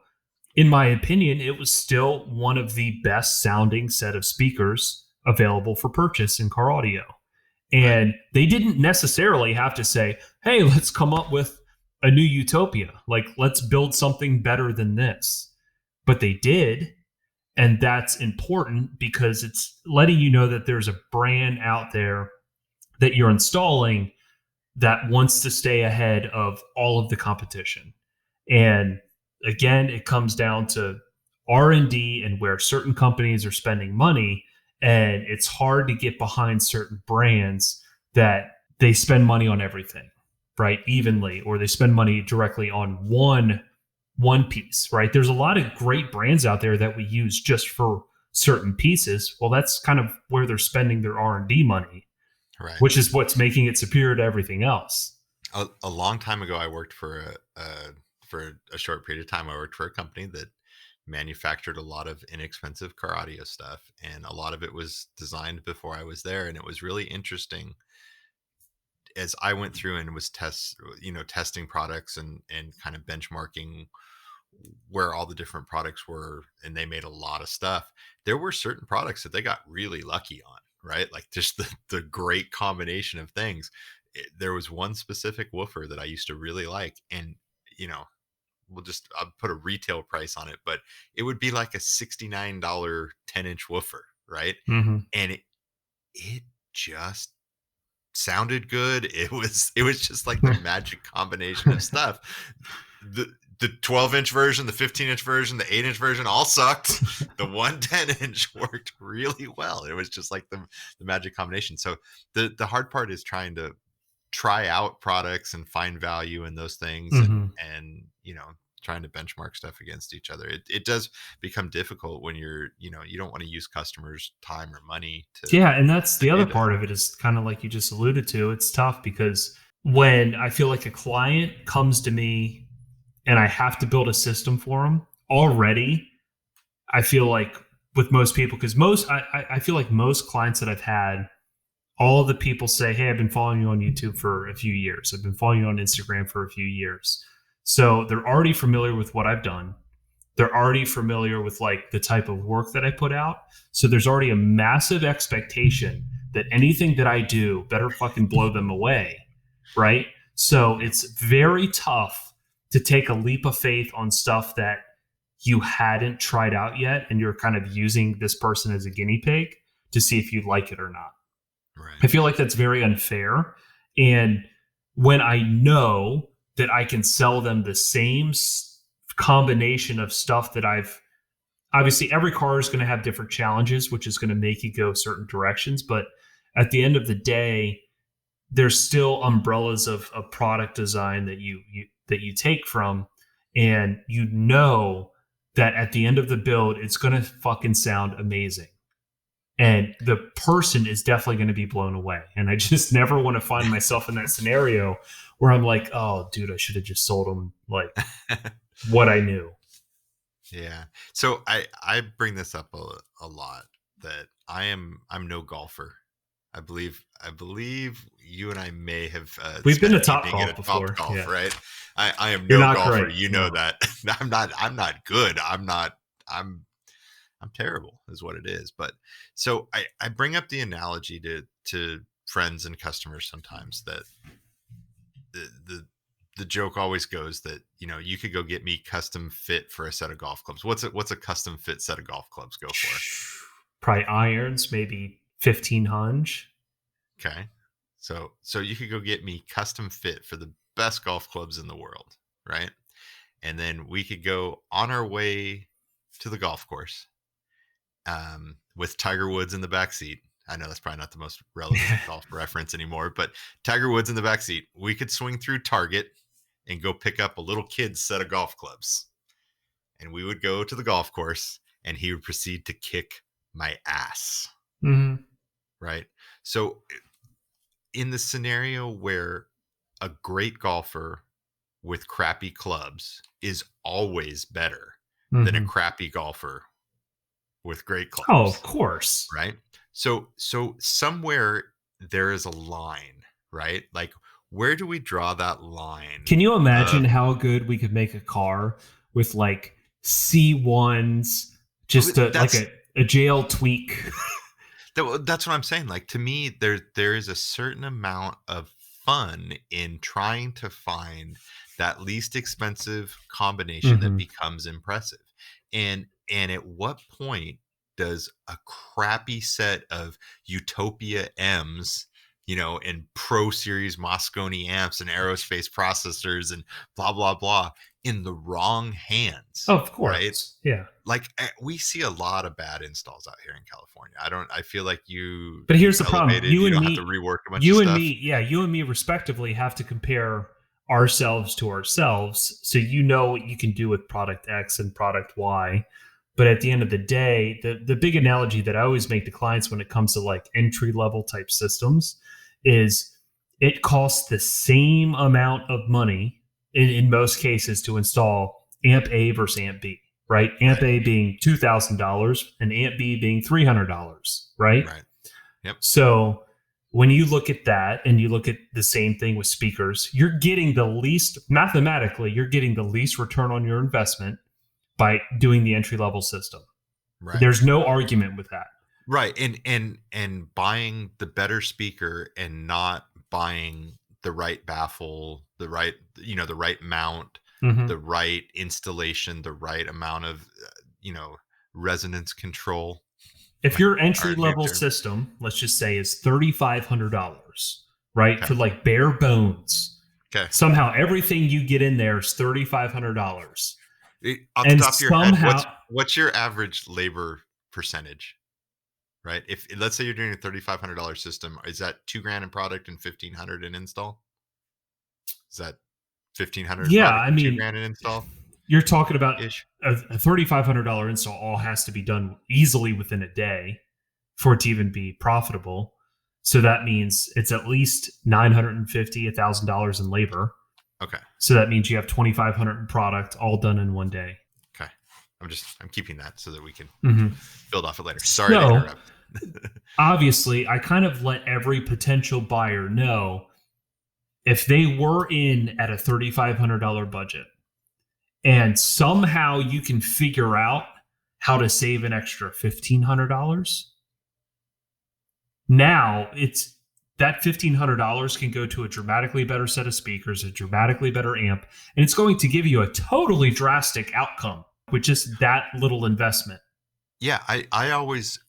in my opinion, it was still one of the best sounding set of speakers available for purchase in car audio. And they didn't necessarily have to say, hey, let's come up with a new Utopia. Like, let's build something better than this. But they did. And that's important because it's letting you know that there's a brand out there that you're installing that wants to stay ahead of all of the competition. And again, it comes down to R&D and where certain companies are spending money. And it's hard to get behind certain brands that they spend money on everything, right? Evenly, or they spend money directly on one piece, right? There's a lot of great brands out there that we use just for certain pieces. Well, that's kind of where they're spending their R&D money, Right. which is what's making it superior to everything else. A long time ago, I worked for a short period of time. I worked for a company that manufactured a lot of inexpensive car audio stuff, and a lot of it was designed before I was there. And it was really interesting as I went through and was testing products and kind of benchmarking where all the different products were, and they made a lot of stuff. There were certain products that they got really lucky on, right? Like just the great combination of things. There was one specific woofer that I used to really like, and I'll put a retail price on it, but it would be like a $69 10-inch woofer, right? Mm-hmm. And it just sounded good. It was just like the magic combination of stuff. the 12-inch version, the 15-inch version, the 8-inch version all sucked. The 110-inch worked really well. It was just like the magic combination. So the hard part is trying to try out products and find value in those things, and trying to benchmark stuff against each other. It does become difficult when you don't want to use customers' time or money to. Yeah, and that's the other part of it, is kind of like you just alluded to. It's tough because when I feel like a client comes to me and I have to build a system for them already, I feel like with most people, because I feel like most clients that I've had, all the people say, hey, I've been following you on YouTube for a few years. I've been following you on Instagram for a few years. So they're already familiar with what I've done. They're already familiar with like the type of work that I put out. So there's already a massive expectation that anything that I do better fucking blow them away. Right? So it's very tough to take a leap of faith on stuff that you hadn't tried out yet. And you're kind of using this person as a guinea pig to see if you like it or not. Right. I feel like that's very unfair. And when I know that I can sell them the same combination of stuff that obviously every car is going to have different challenges, which is going to make you go certain directions. But at the end of the day, there's still umbrellas of product design that you take from, and that at the end of the build, it's going to fucking sound amazing. And the person is definitely going to be blown away. And I just never want to find myself in that scenario where I'm like, oh, dude, I should have just sold them like what I knew. Yeah. So I bring this up a lot, that I'm no golfer. I believe you and I may have we've been to spent Top evening Golf at a before, Top Golf, yeah. right? I am You're no not golfer. great. You know that. I'm not good. I'm terrible is what it is. But so I bring up the analogy to friends and customers sometimes, that the joke always goes that, you could go get me custom fit for a set of golf clubs. What's a custom fit set of golf clubs go for? Probably irons, maybe 1500. Okay. So you could go get me custom fit for the best golf clubs in the world, right? And then we could go on our way to the golf course, with Tiger Woods in the backseat. I know that's probably not the most relevant golf reference anymore, but Tiger Woods in the backseat. We could swing through Target and go pick up a little kid's set of golf clubs. And we would go to the golf course, and he would proceed to kick my ass. Mm-hmm. Right? So in the scenario where a great golfer with crappy clubs is always better than a crappy golfer with great clubs. Oh, of course. Right? So somewhere there is a line, right? Like, where do we draw that line? Can you imagine how good we could make a car with like C1s, just like a JL tweak? That's what I'm saying. Like, to me, there is a certain amount of fun in trying to find that least expensive combination that becomes impressive. And at what point does a crappy set of Utopia M's, and Pro Series Moscone amps and aerospace processors and blah, blah, blah in the wrong hands? Of course. Right? Yeah. Like, we see a lot of bad installs out here in California. I feel like but here's the problem. You and me have to rework a bunch of stuff. You and me respectively have to compare ourselves to ourselves. So you know what you can do with product X and product Y. But at the end of the day, the big analogy that I always make to clients when it comes to like entry level type systems is it costs the same amount of money in most cases to install amp A versus amp B, right? Amp A being $2,000 and amp B being $300, right? Right. Yep. So when you look at that and you look at the same thing with speakers, you're getting the least return on your investment by doing the entry level system. Right. There's no argument with that. Right. And buying the better speaker and not buying the right baffle, the right mount, the right installation, the right amount of, resonance control. If your entry level system, let's just say, is $3,500, right? Okay. For like bare bones, Okay. Somehow everything you get in there is $3,500. Off the And top of your head, somehow, what's your average labor percentage? Right. If let's say you're doing a $3,500 system, is that $2,000 in product and $1,500 in install? Is that 1,500 in yeah, product I and mean, $2,000 in install you're talking about ish? a $3,500 install all has to be done easily within a day for it to even be profitable. So that means it's at least $950, $1,000 in labor. Okay. So that means you have $2,500 in product all done in one day. Okay. I'm keeping that so that we can Mm-hmm. build off it later. Sorry to interrupt. Obviously, I kind of let every potential buyer know if they were in at a $3,500 budget and somehow you can figure out how to save an extra $1,500. Now it's that $1,500 can go to a dramatically better set of speakers, a dramatically better amp, and it's going to give you a totally drastic outcome with just that little investment. Yeah, I always,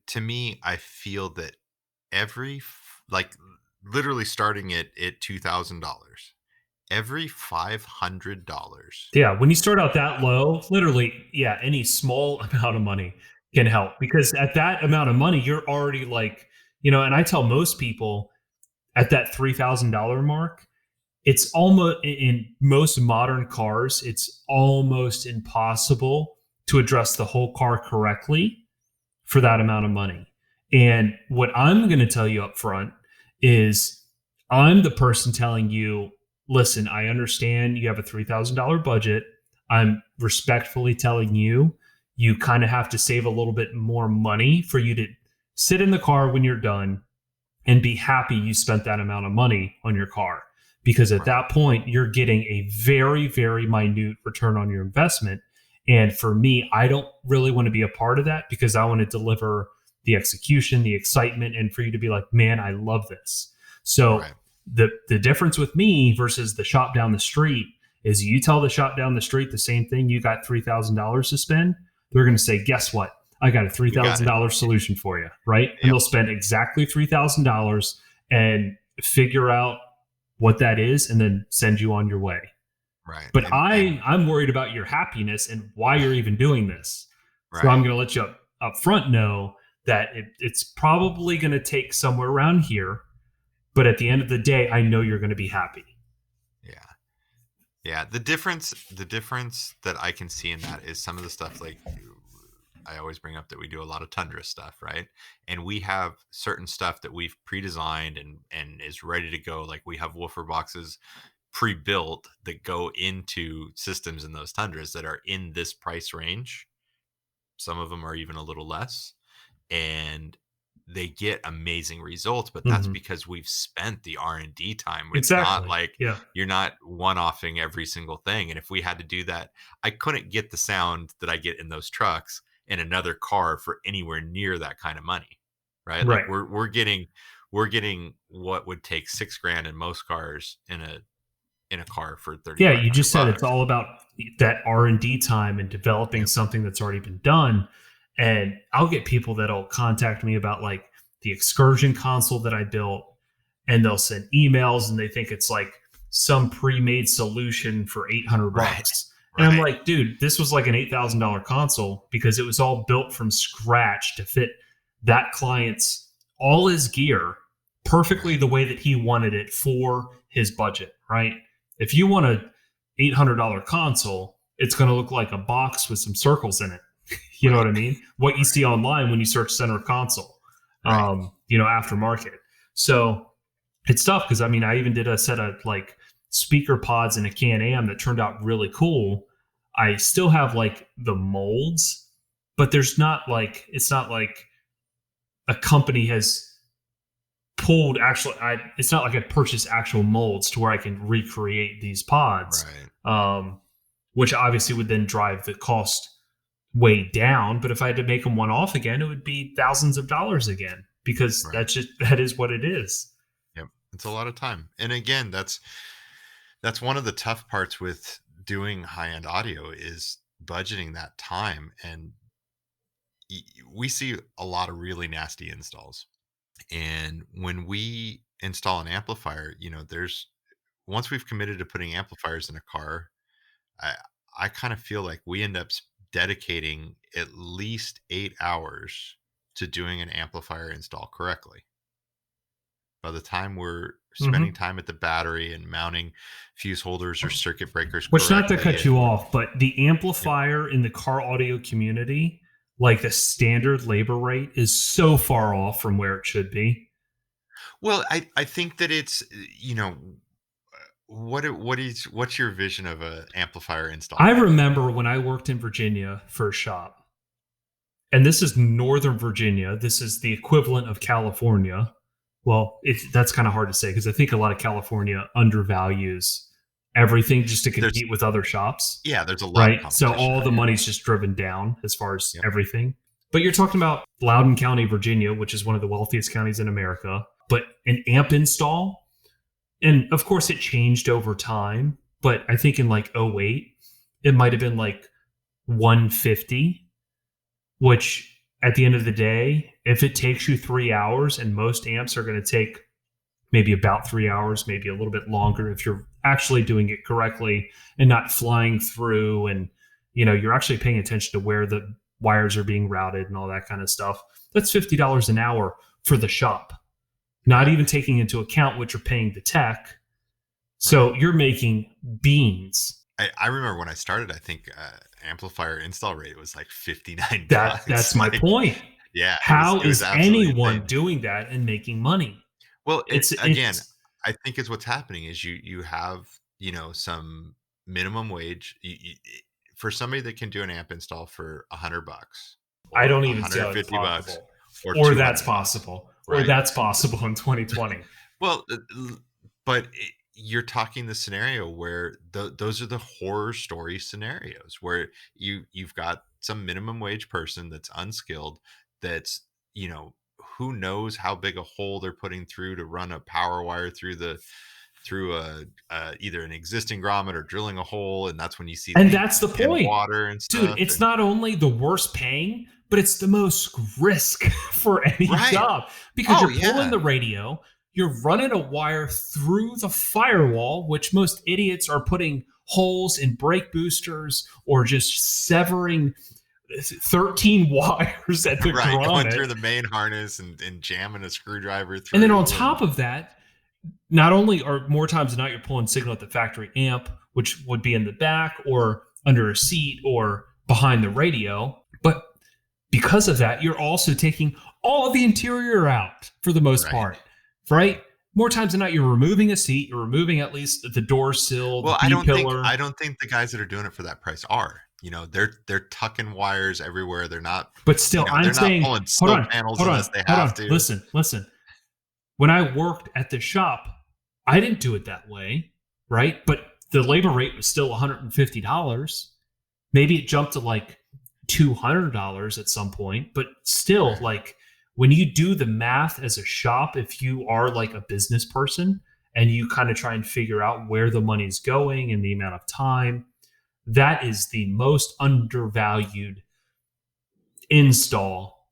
to me, I feel that like literally starting at $2,000, every $500. Yeah, when you start out that low, literally, yeah, any small amount of money can help because at that amount of money, you're already like, and I tell most people at that $3,000 mark, it's almost in most modern cars, it's almost impossible to address the whole car correctly for that amount of money. And what I'm going to tell you up front is I'm the person telling you, listen, I understand you have a $3,000 budget. I'm respectfully telling you, you kind of have to save a little bit more money for you to sit in the car when you're done and be happy you spent that amount of money on your car. Because at that point, you're getting a very, very minute return on your investment. And for me, I don't really want to be a part of that because I want to deliver the execution, the excitement, and for you to be like, man, I love this. So the difference with me versus the shop down the street is you tell the shop down the street the same thing, you got $3,000 to spend, they're going to say, guess what? I got a $3,000 solution for you, right? Yep. And they'll spend exactly $3,000 and figure out what that is and then send you on your way. Right. But I'm worried about your happiness and why you're even doing this. Right. So I'm going to let you up front know that it's probably going to take somewhere around here. But at the end of the day, I know you're going to be happy. Yeah. Yeah. The difference that I can see in that is some of the stuff like I always bring up that we do a lot of Tundra stuff, right? And we have certain stuff that we've pre-designed and is ready to go. Like we have woofer boxes pre-built that go into systems in those Tundras that are in this price range. Some of them are even a little less, and they get amazing results. But that's because we've spent the R&D time. It's not like you're not one-offing every single thing. And if we had to do that, I couldn't get the sound that I get in those trucks in another car for anywhere near that kind of money, right? Like we're getting what would take $6,000 in most cars in a car for 30. Yeah, you just said it's all about that R&D time and developing something that's already been done. And I'll get people that'll contact me about like the excursion console that I built, and they'll send emails and they think it's like some pre-made solution for $800. And I'm like, dude, this was like an $8,000 console because it was all built from scratch to fit that client's all his gear perfectly the way that he wanted it for his budget, right? If you want a $800 console, it's going to look like a box with some circles in it. You know what I mean? What you see online when you search center console, aftermarket. So it's tough because, I mean, I even did a set of like speaker pods and a Can-Am that turned out really cool. I still have like the molds, but it's not like a company has pulled it's not like I purchased actual molds to where I can recreate these pods, which obviously would then drive the cost way down. But if I had to make them one off again, it would be thousands of dollars again because that is what it is. Yep. It's a lot of time. And again, that's one of the tough parts with doing high-end audio is budgeting that time. And we see a lot of really nasty installs. And when we install an amplifier, once we've committed to putting amplifiers in a car, I I kind of feel like we end up dedicating at least 8 hours to doing an amplifier install correctly. By the time we're spending Mhm. time at the battery and mounting fuse holders or circuit breakers Which, not to correctly, cut you and off, but the amplifier in the car audio community, like the standard labor rate, is so far off from where it should be. well, I think that it's what's your vision of a amplifier install I rate? remember when I worked in Virginia for a shop, and this is Northern Virginia. This is the equivalent of California. Well, that's kind of hard to say because I think a lot of California undervalues everything just to There's compete with other shops. Yeah, there's a lot of Right. So competition all out the here. money's just driven down as far as Yep. everything. But you're talking about Loudoun County, Virginia, which is one of the wealthiest counties in America. But an amp install, and of course it changed over time, but I think in like '08, it might have been like 150, which at the end of the day, if it takes you 3 hours, and most amps are going to take maybe about 3 hours, maybe a little bit longer if you're actually doing it correctly and not flying through, and you're actually paying attention to where the wires are being routed and all that kind of stuff. That's $50 an hour for the shop, not even taking into account what you're paying the tech. So you're making beans. I remember when I started, I think amplifier install rate was like 59 That's bucks. my Like, point. yeah, How it was is absolutely anyone insane. doing that and making money? Well, again, It's I think is what's happening is you have some minimum wage for somebody that can do an amp install for $100 I or don't even see how it's $150 possible, or or that's 200 possible, or right? that's possible in 2020. Well, but you're talking the scenario where those are the horror story scenarios where you've got some minimum wage person that's unskilled, that's who knows how big a hole they're putting through to run a power wire through either an existing grommet or drilling a hole, and that's when you see And leaks that's the and point, water and dude. stuff. It's And not only the worst paying, but it's the most risk for any right. job, because Oh you're pulling yeah. the radio, you're running a wire through the firewall, which most idiots are putting holes in brake boosters or just severing 13 wires at the Right, going through grommet. the main harness and jamming a screwdriver through. And then on top of that, not only are more times than not you're pulling signal at the factory amp, which would be in the back or under a seat or behind the radio, but because of that, you're also taking all of the interior out for the most Right. part, right? More times than not, you're removing a seat, you're removing at least the door sill, Well, the B pillar. I don't think the guys that are doing it for that price are. They're tucking wires everywhere. They're not. But still, I'm They're not saying, pulling hold slope on, panels hold on, unless they hold have on. to. Listen. When I worked at the shop, I didn't do it that way, right? But the labor rate was still $150. Maybe it jumped to like $200 at some point, but still, Right. like when you do the math as a shop, if you are like a business person and you kind of try and figure out where the money's going and the amount of time, that is the most undervalued install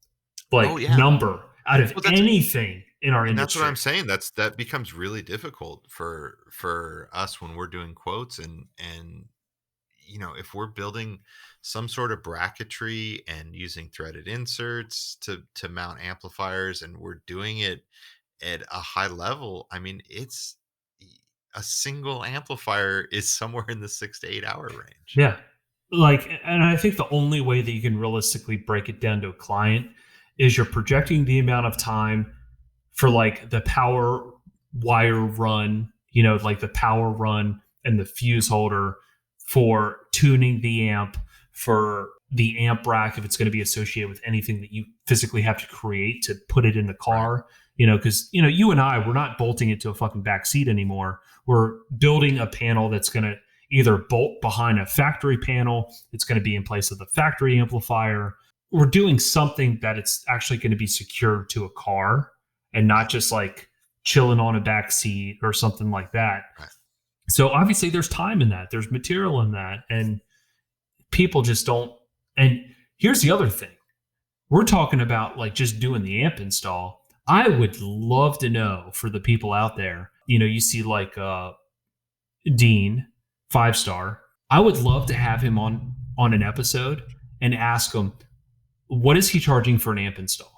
Oh, yeah. number out of Well, that's- anything in our And that's industry. what I'm saying. That becomes really difficult for us when we're doing quotes, and if we're building some sort of bracketry and using threaded inserts to mount amplifiers, and we're doing it at a high level. I mean, it's a single amplifier is somewhere in the 6 to 8 hour range. Yeah. And I think the only way that you can realistically break it down to a client is you're projecting the amount of time for like the power wire run, like the power run and the fuse holder for tuning the amp, for the amp rack, if it's going to be associated with anything that you physically have to create to put it in the car, because, you and I, we're not bolting it to a fucking back seat anymore. We're building a panel that's going to either bolt behind a factory panel. It's going to be in place of the factory amplifier. We're doing something that it's actually going to be secured to a car and not just like chilling on a back seat or something like that. Right. So obviously there's time in that. There's material in that. And people just don't. And here's the other thing. We're talking about like just doing the amp install. I would love to know, for the people out there, you see like Dean, 5-star. I would love to have him on an episode and ask him, what is he charging for an amp install?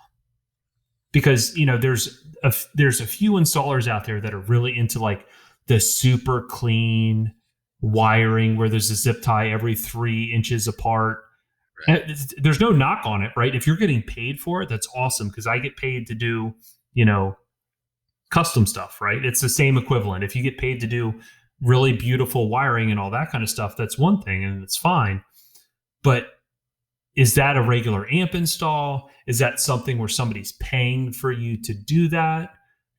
Because, you know, there's a few installers out there that are really into like the super clean wiring where there's a zip tie every 3 inches apart. Right. There's no knock on it, right? If you're getting paid for it, that's awesome, because I get paid to do, you know, custom stuff, right? It's the same equivalent. If you get paid to do really beautiful wiring and all that kind of stuff, that's one thing and it's fine. But is that a regular amp install? Is that something where somebody's paying for you to do that?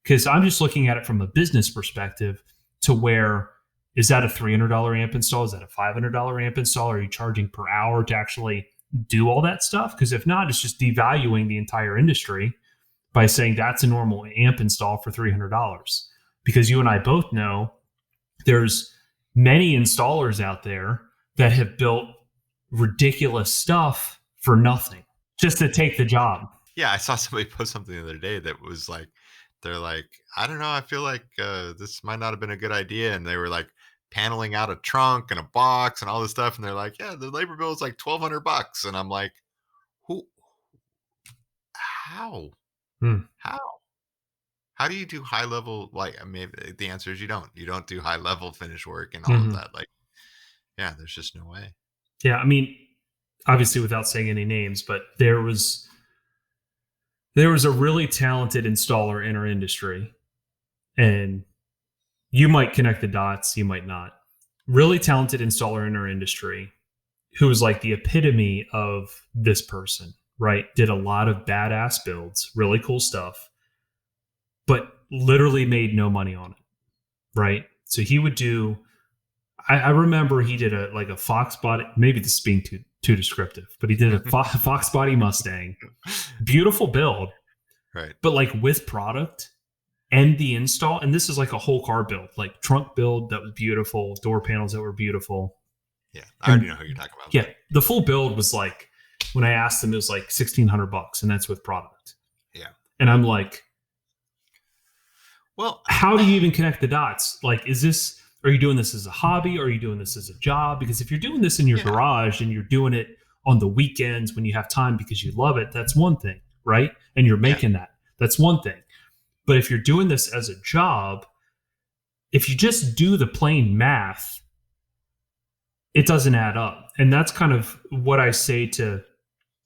Because I'm just looking at it from a business perspective, to where, is that a $300 amp install? Is that a $500 amp install? Are you charging per hour to actually do all that stuff? Because if not, it's just devaluing the entire industry by saying that's a normal amp install for $300. Because you and I both know there's many installers out there that have built ridiculous stuff for nothing, just to take the job. Yeah, I saw somebody post something the other day that was like, they're like, I don't know, I feel like this might not have been a good idea. And they were like paneling out a trunk and a box and all this stuff. And they're like, yeah, the labor bill is like $1,200. And I'm like, who, how? How do you do high level? Like, I mean, the answer is you don't do high level finish work and all of that. Like, yeah, there's just no way. Yeah. I mean, obviously without saying any names, but there was a really talented installer in our industry, and you might connect the dots, you might not. Really talented installer in our industry who was like the epitome of this person, right? Did a lot of badass builds, really cool stuff, but literally made no money on it, right? So he would do, I remember he did a Fox body, maybe this is being too descriptive, but he did a Fox body Mustang, beautiful build, right? But like with product and the install, and this is like a whole car build, like trunk build that was beautiful, door panels that were beautiful. Yeah, I already know who you're talking about. Yeah, the full build was like, when I asked him, it was like $1,600, and that's with product. Yeah, and I'm like, well, how do you even connect the dots? Like, are you doing this as a hobby, or are you doing this as a job? Because if you're doing this in your garage and you're doing it on the weekends when you have time because you love it, that's one thing, right? And you're making that's one thing. But if you're doing this as a job, if you just do the plain math, it doesn't add up. And that's kind of what I say to,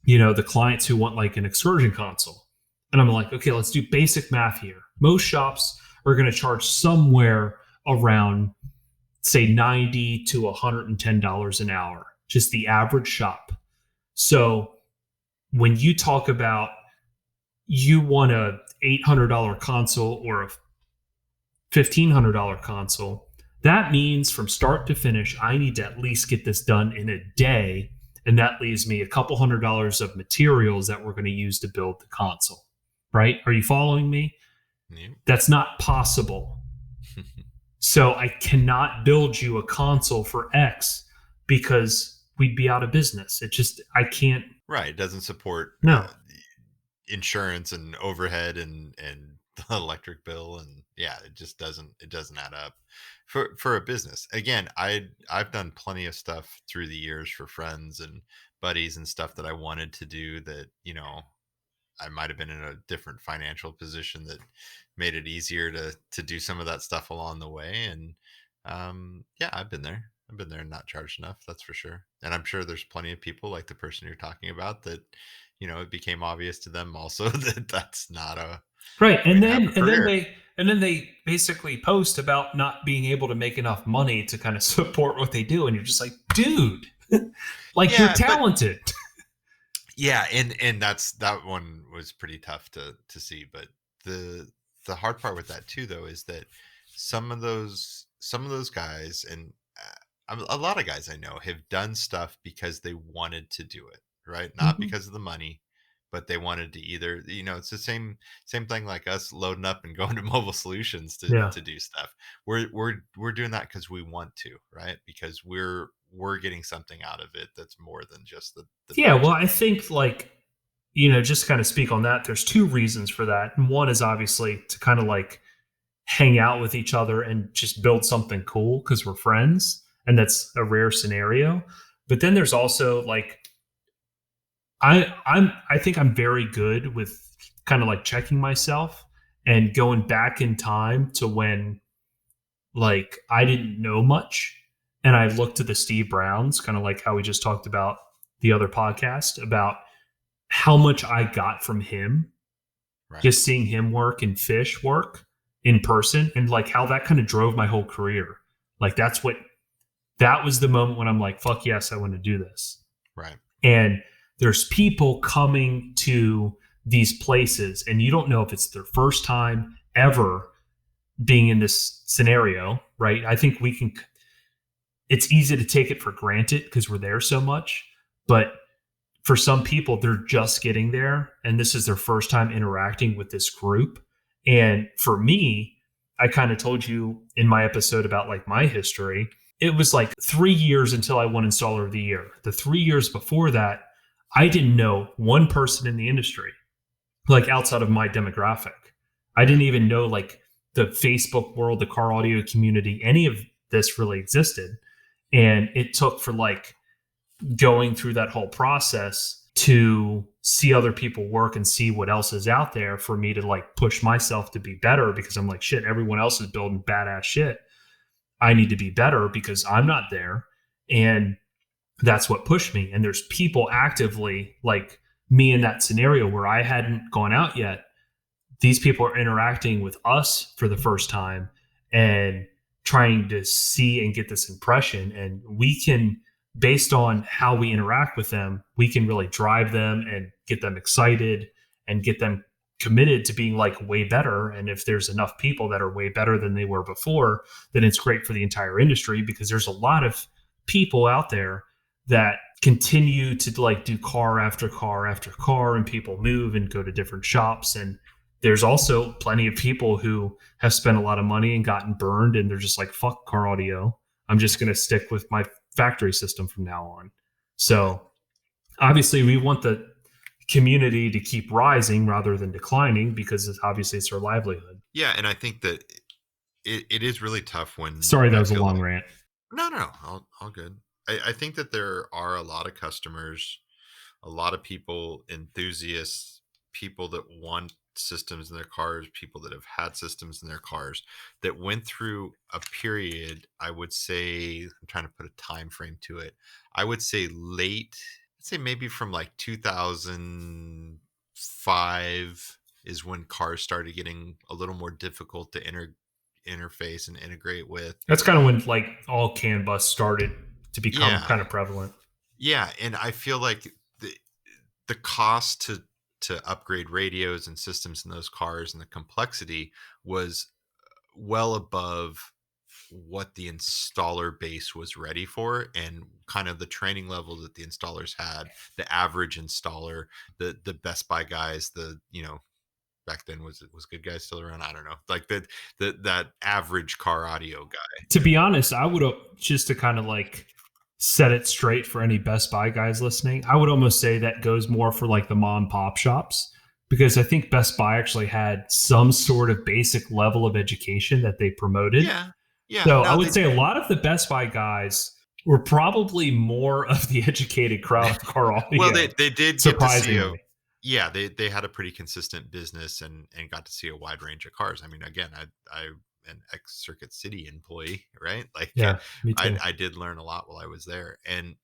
you know, the clients who want like an excursion console. And I'm like, okay, let's do basic math here. Most shops are going to charge somewhere around, say, $90 to $110 an hour, just the average shop. So when you talk about you want a $800 console or a $1,500 console, that means from start to finish, I need to at least get this done in a day. And that leaves me a couple $100 of materials that we're going to use to build the console, right? Are you following me? Yeah. That's not possible. So I cannot build you a console for X because we'd be out of business. I can't. Right. It doesn't support insurance and overhead and the electric bill. And yeah, it just doesn't add up for a business. Again, I've done plenty of stuff through the years for friends and buddies and stuff that I wanted to do that, you know, I might have been in a different financial position that made it easier to do some of that stuff along the way. And yeah, I've been there and not charged enough. That's for sure. And I'm sure there's plenty of people like the person you're talking about that, you know, it became obvious to them also that that's not a right. And then they basically post about not being able to make enough money to kind of support what they do. And you're just like, dude, like you're talented. Yeah, and that one was pretty tough to see. But the hard part with that too, though, is that some of those guys and a lot of guys I know have done stuff because they wanted to do it, right? Not because of the money, but they wanted to either, you know, it's the same thing like us loading up and going to Mobile Solutions to do stuff. We're doing that because we want to, right? Because we're getting something out of it that's more than just the well, I think, like, you know, just kind of speak on that. There's two reasons for that. And one is obviously to kind of like hang out with each other and just build something cool because we're friends. And that's a rare scenario. But then there's also like, I think I'm very good with kind of like checking myself and going back in time to when like I didn't know much. And I looked to the Steve Browns, kind of like how we just talked about the other podcast, about how much I got from him, Right. just seeing him work and Fish work in person, and like how that kind of drove my whole career. Like that was the moment when I'm like, fuck yes, I want to do this. Right. And there's people coming to these places and you don't know if it's their first time ever being in this scenario, right? I think it's easy to take it for granted because we're there so much, but for some people, they're just getting there and this is their first time interacting with this group. And for me, I kind of told you in my episode about like my history, it was like 3 years until I won Installer of the Year. The 3 years before that, I didn't know one person in the industry, like outside of my demographic. I didn't even know like the Facebook world, the car audio community, any of this really existed. And it took for like going through that whole process to see other people work and see what else is out there for me to like push myself to be better, because I'm like, shit, everyone else is building badass shit. I need to be better because I'm not there. And that's what pushed me. And there's people actively like me in that scenario where I hadn't gone out yet. These people are interacting with us for the first time and trying to see and get this impression. And we can, based on how we interact with them, we can really drive them and get them excited and get them committed to being like way better. And if there's enough people that are way better than they were before, then it's great for the entire industry, because there's a lot of people out there that continue to like do car after car after car, and people move and go to different shops. And there's also plenty of people who have spent a lot of money and gotten burned, and they're just like, fuck car audio. I'm just going to stick with my factory system from now on. So obviously we want the community to keep rising rather than declining, because obviously it's their livelihood. Yeah. And I think that it is really tough when. Sorry, that was a long rant. No, all good. I think that there are a lot of customers, a lot of people, enthusiasts, people that want systems in their cars, people that have had systems in their cars, that went through a period, I would say, I'm trying to put a time frame to it. I would say I'd say maybe from like 2005 is when cars started getting a little more difficult to interface and integrate with. That's kind of when like all CAN bus started to become kind of prevalent. Yeah, and I feel like the cost to upgrade radios and systems in those cars and the complexity was well above what the installer base was ready for, and kind of the training level that the installers had, the average installer, the Best Buy guys, back then was Good Guys still around? I don't know. Like that average car audio guy. To be honest, I would, just to kind of like set it straight for any Best Buy guys listening, I would almost say that goes more for like the mom and pop shops, because I think Best Buy actually had some sort of basic level of education that they promoted. Yeah. So I would say a lot of the Best Buy guys were probably more of the educated crowd of car audio. Well, they did surprisingly. They had a pretty consistent business and got to see a wide range of cars. I mean, again, I'm an ex-Circuit City employee, right? Like, yeah, me too. I did learn a lot while I was there, and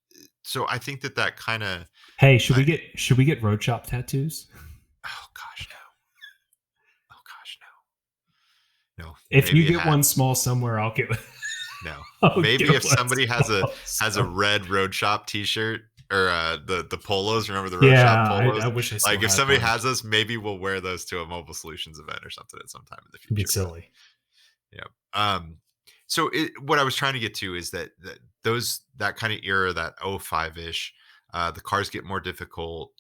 so I think that kind of. Hey, should we get road shop tattoos? Oh gosh, no. If you get one small somewhere, I'll get. No, maybe if somebody has a red road shop T-shirt. Or the polos, remember the road shop polos? I wish I still like if somebody one. has us, maybe we'll wear those to a Mobile Solutions event or something at some time in the future. It'd be silly. Yeah. So what I was trying to get to is that that kind of era, that 05-ish, the cars get more difficult.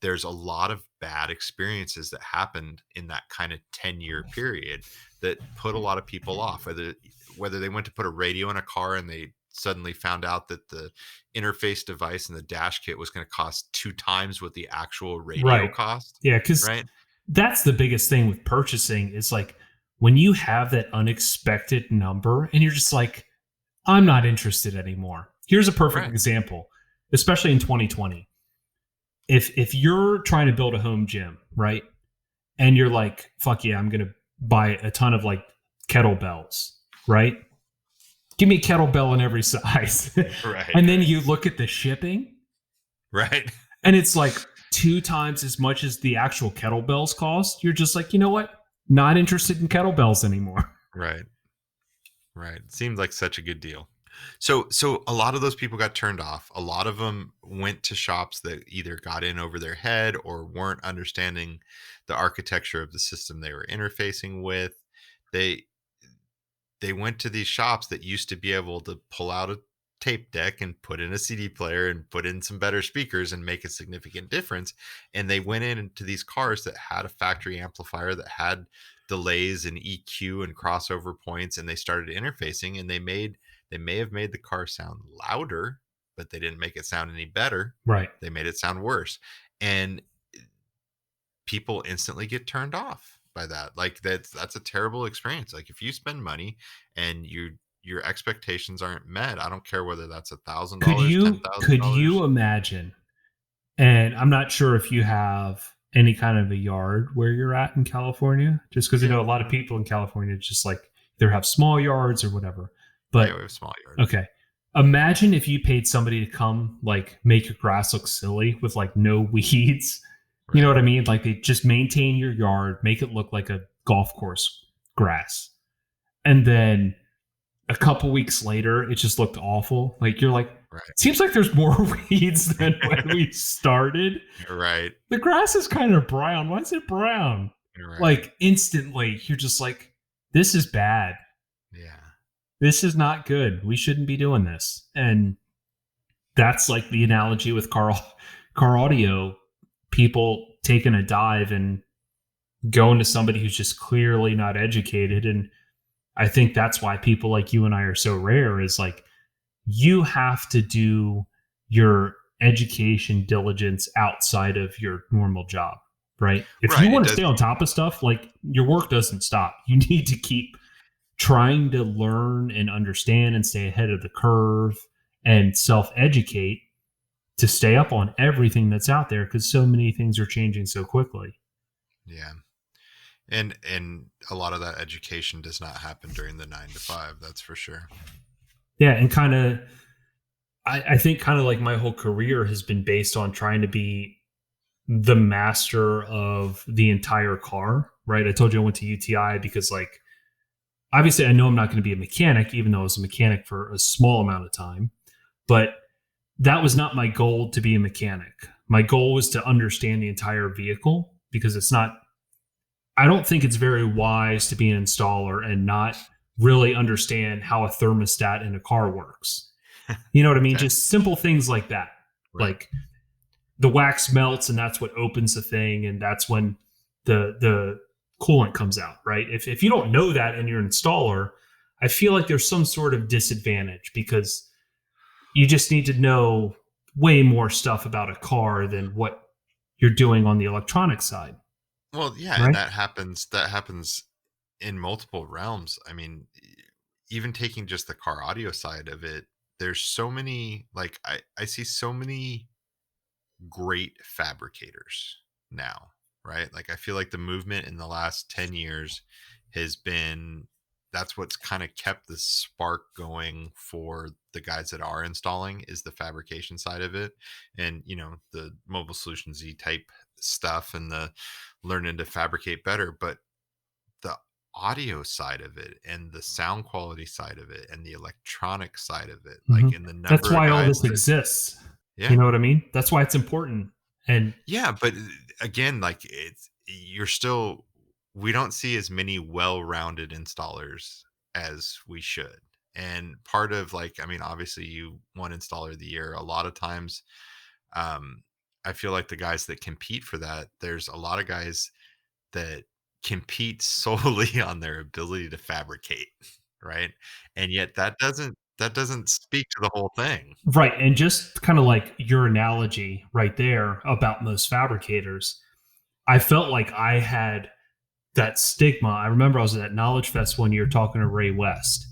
There's a lot of bad experiences that happened in that kind of 10-year period that put a lot of people off, whether they went to put a radio in a car and they suddenly found out that the interface device and the dash kit was going to cost 2 times what the actual radio cost. Yeah, because that's the biggest thing with purchasing is like, when you have that unexpected number and you're just like, I'm not interested anymore. Here's a perfect Right. example, especially in 2020. If you're trying to build a home gym, right? And you're like, fuck yeah, I'm gonna buy a ton of like kettlebells, right? Give me a kettlebell in every size. Right. And then you look at the shipping Right. and it's like 2 times as much as the actual kettlebells cost. You're just like, you know what? Not interested in kettlebells anymore. Right. Right. Seemed like such a good deal. So a lot of those people got turned off. A lot of them went to shops that either got in over their head or weren't understanding the architecture of the system they were interfacing with. They they went to these shops that used to be able to pull out a tape deck and put in a CD player and put in some better speakers and make a significant difference. And they went into these cars that had a factory amplifier that had delays and EQ and crossover points, and they started interfacing, and they may have made the car sound louder, but they didn't make it sound any better. Right. They made it sound worse. And people instantly get turned off by that. Like that's a terrible experience. Like if you spend money and your expectations aren't met, I don't care whether that's $1,000, Could you $10,000. imagine? And I'm not sure if you have any kind of a yard where you're at in California, just because I know a lot of people in California just like either have small yards or whatever. But Yeah, we have small yards. okay. Imagine if you paid somebody to come like make your grass look silly with like no weeds. You know what I mean? Like they just maintain your yard, make it look like a golf course grass. And then a couple weeks later, it just looked awful. Like you're like, seems like there's more weeds than when we started. Right. The grass is kind of brown. Why is it brown? Right. Like instantly, you're just like, this is bad. Yeah. This is not good. We shouldn't be doing this. And that's like the analogy with car audio. People taking a dive and going to somebody who's just clearly not educated. And I think that's why people like you and I are so rare, is like you have to do your education diligence outside of your normal job, right? If you want to stay on top of stuff, like your work doesn't stop. You need to keep trying to learn and understand and stay ahead of the curve and self-educate to stay up on everything that's out there, because so many things are changing so quickly. Yeah. And a lot of that education does not happen during the 9 to 5. That's for sure. Yeah. And kind of, I think kind of like my whole career has been based on trying to be the master of the entire car, right? I told you I went to UTI because like, obviously I know I'm not going to be a mechanic, even though I was a mechanic for a small amount of time, but that was not my goal to be a mechanic. My goal was to understand the entire vehicle, because I don't think it's very wise to be an installer and not really understand how a thermostat in a car works. You know what I mean? Okay. Just simple things like that. Right. Like the wax melts and that's what opens the thing, and that's when the coolant comes out, right? If you don't know that and you're an installer, I feel like there's some sort of disadvantage, because you just need to know way more stuff about a car than what you're doing on the electronic side. Well, yeah, right? And that happens in multiple realms. I mean, even taking just the car audio side of it, there's so many, like I see so many great fabricators now, right? Like I feel like the movement in the last 10 years has been, that's what's kind of kept the spark going for the guys that are installing, is the fabrication side of it. And, you know, the Mobile Solutions Z type stuff and the learning to fabricate better. But the audio side of it and the sound quality side of it and the electronic side of it, like in the number, that's why all this that exists. Yeah. You know what I mean? That's why it's important. And yeah, but again, like we don't see as many well-rounded installers as we should. And part of, like, I mean, obviously you won installer of the year. A lot of times, I feel like the guys that compete for that, there's a lot of guys that compete solely on their ability to fabricate, right? And yet that doesn't speak to the whole thing. Right. And just kind of like your analogy right there about most fabricators, I felt like I had that stigma. I remember I was at Knowledge Fest one year talking to Ray West,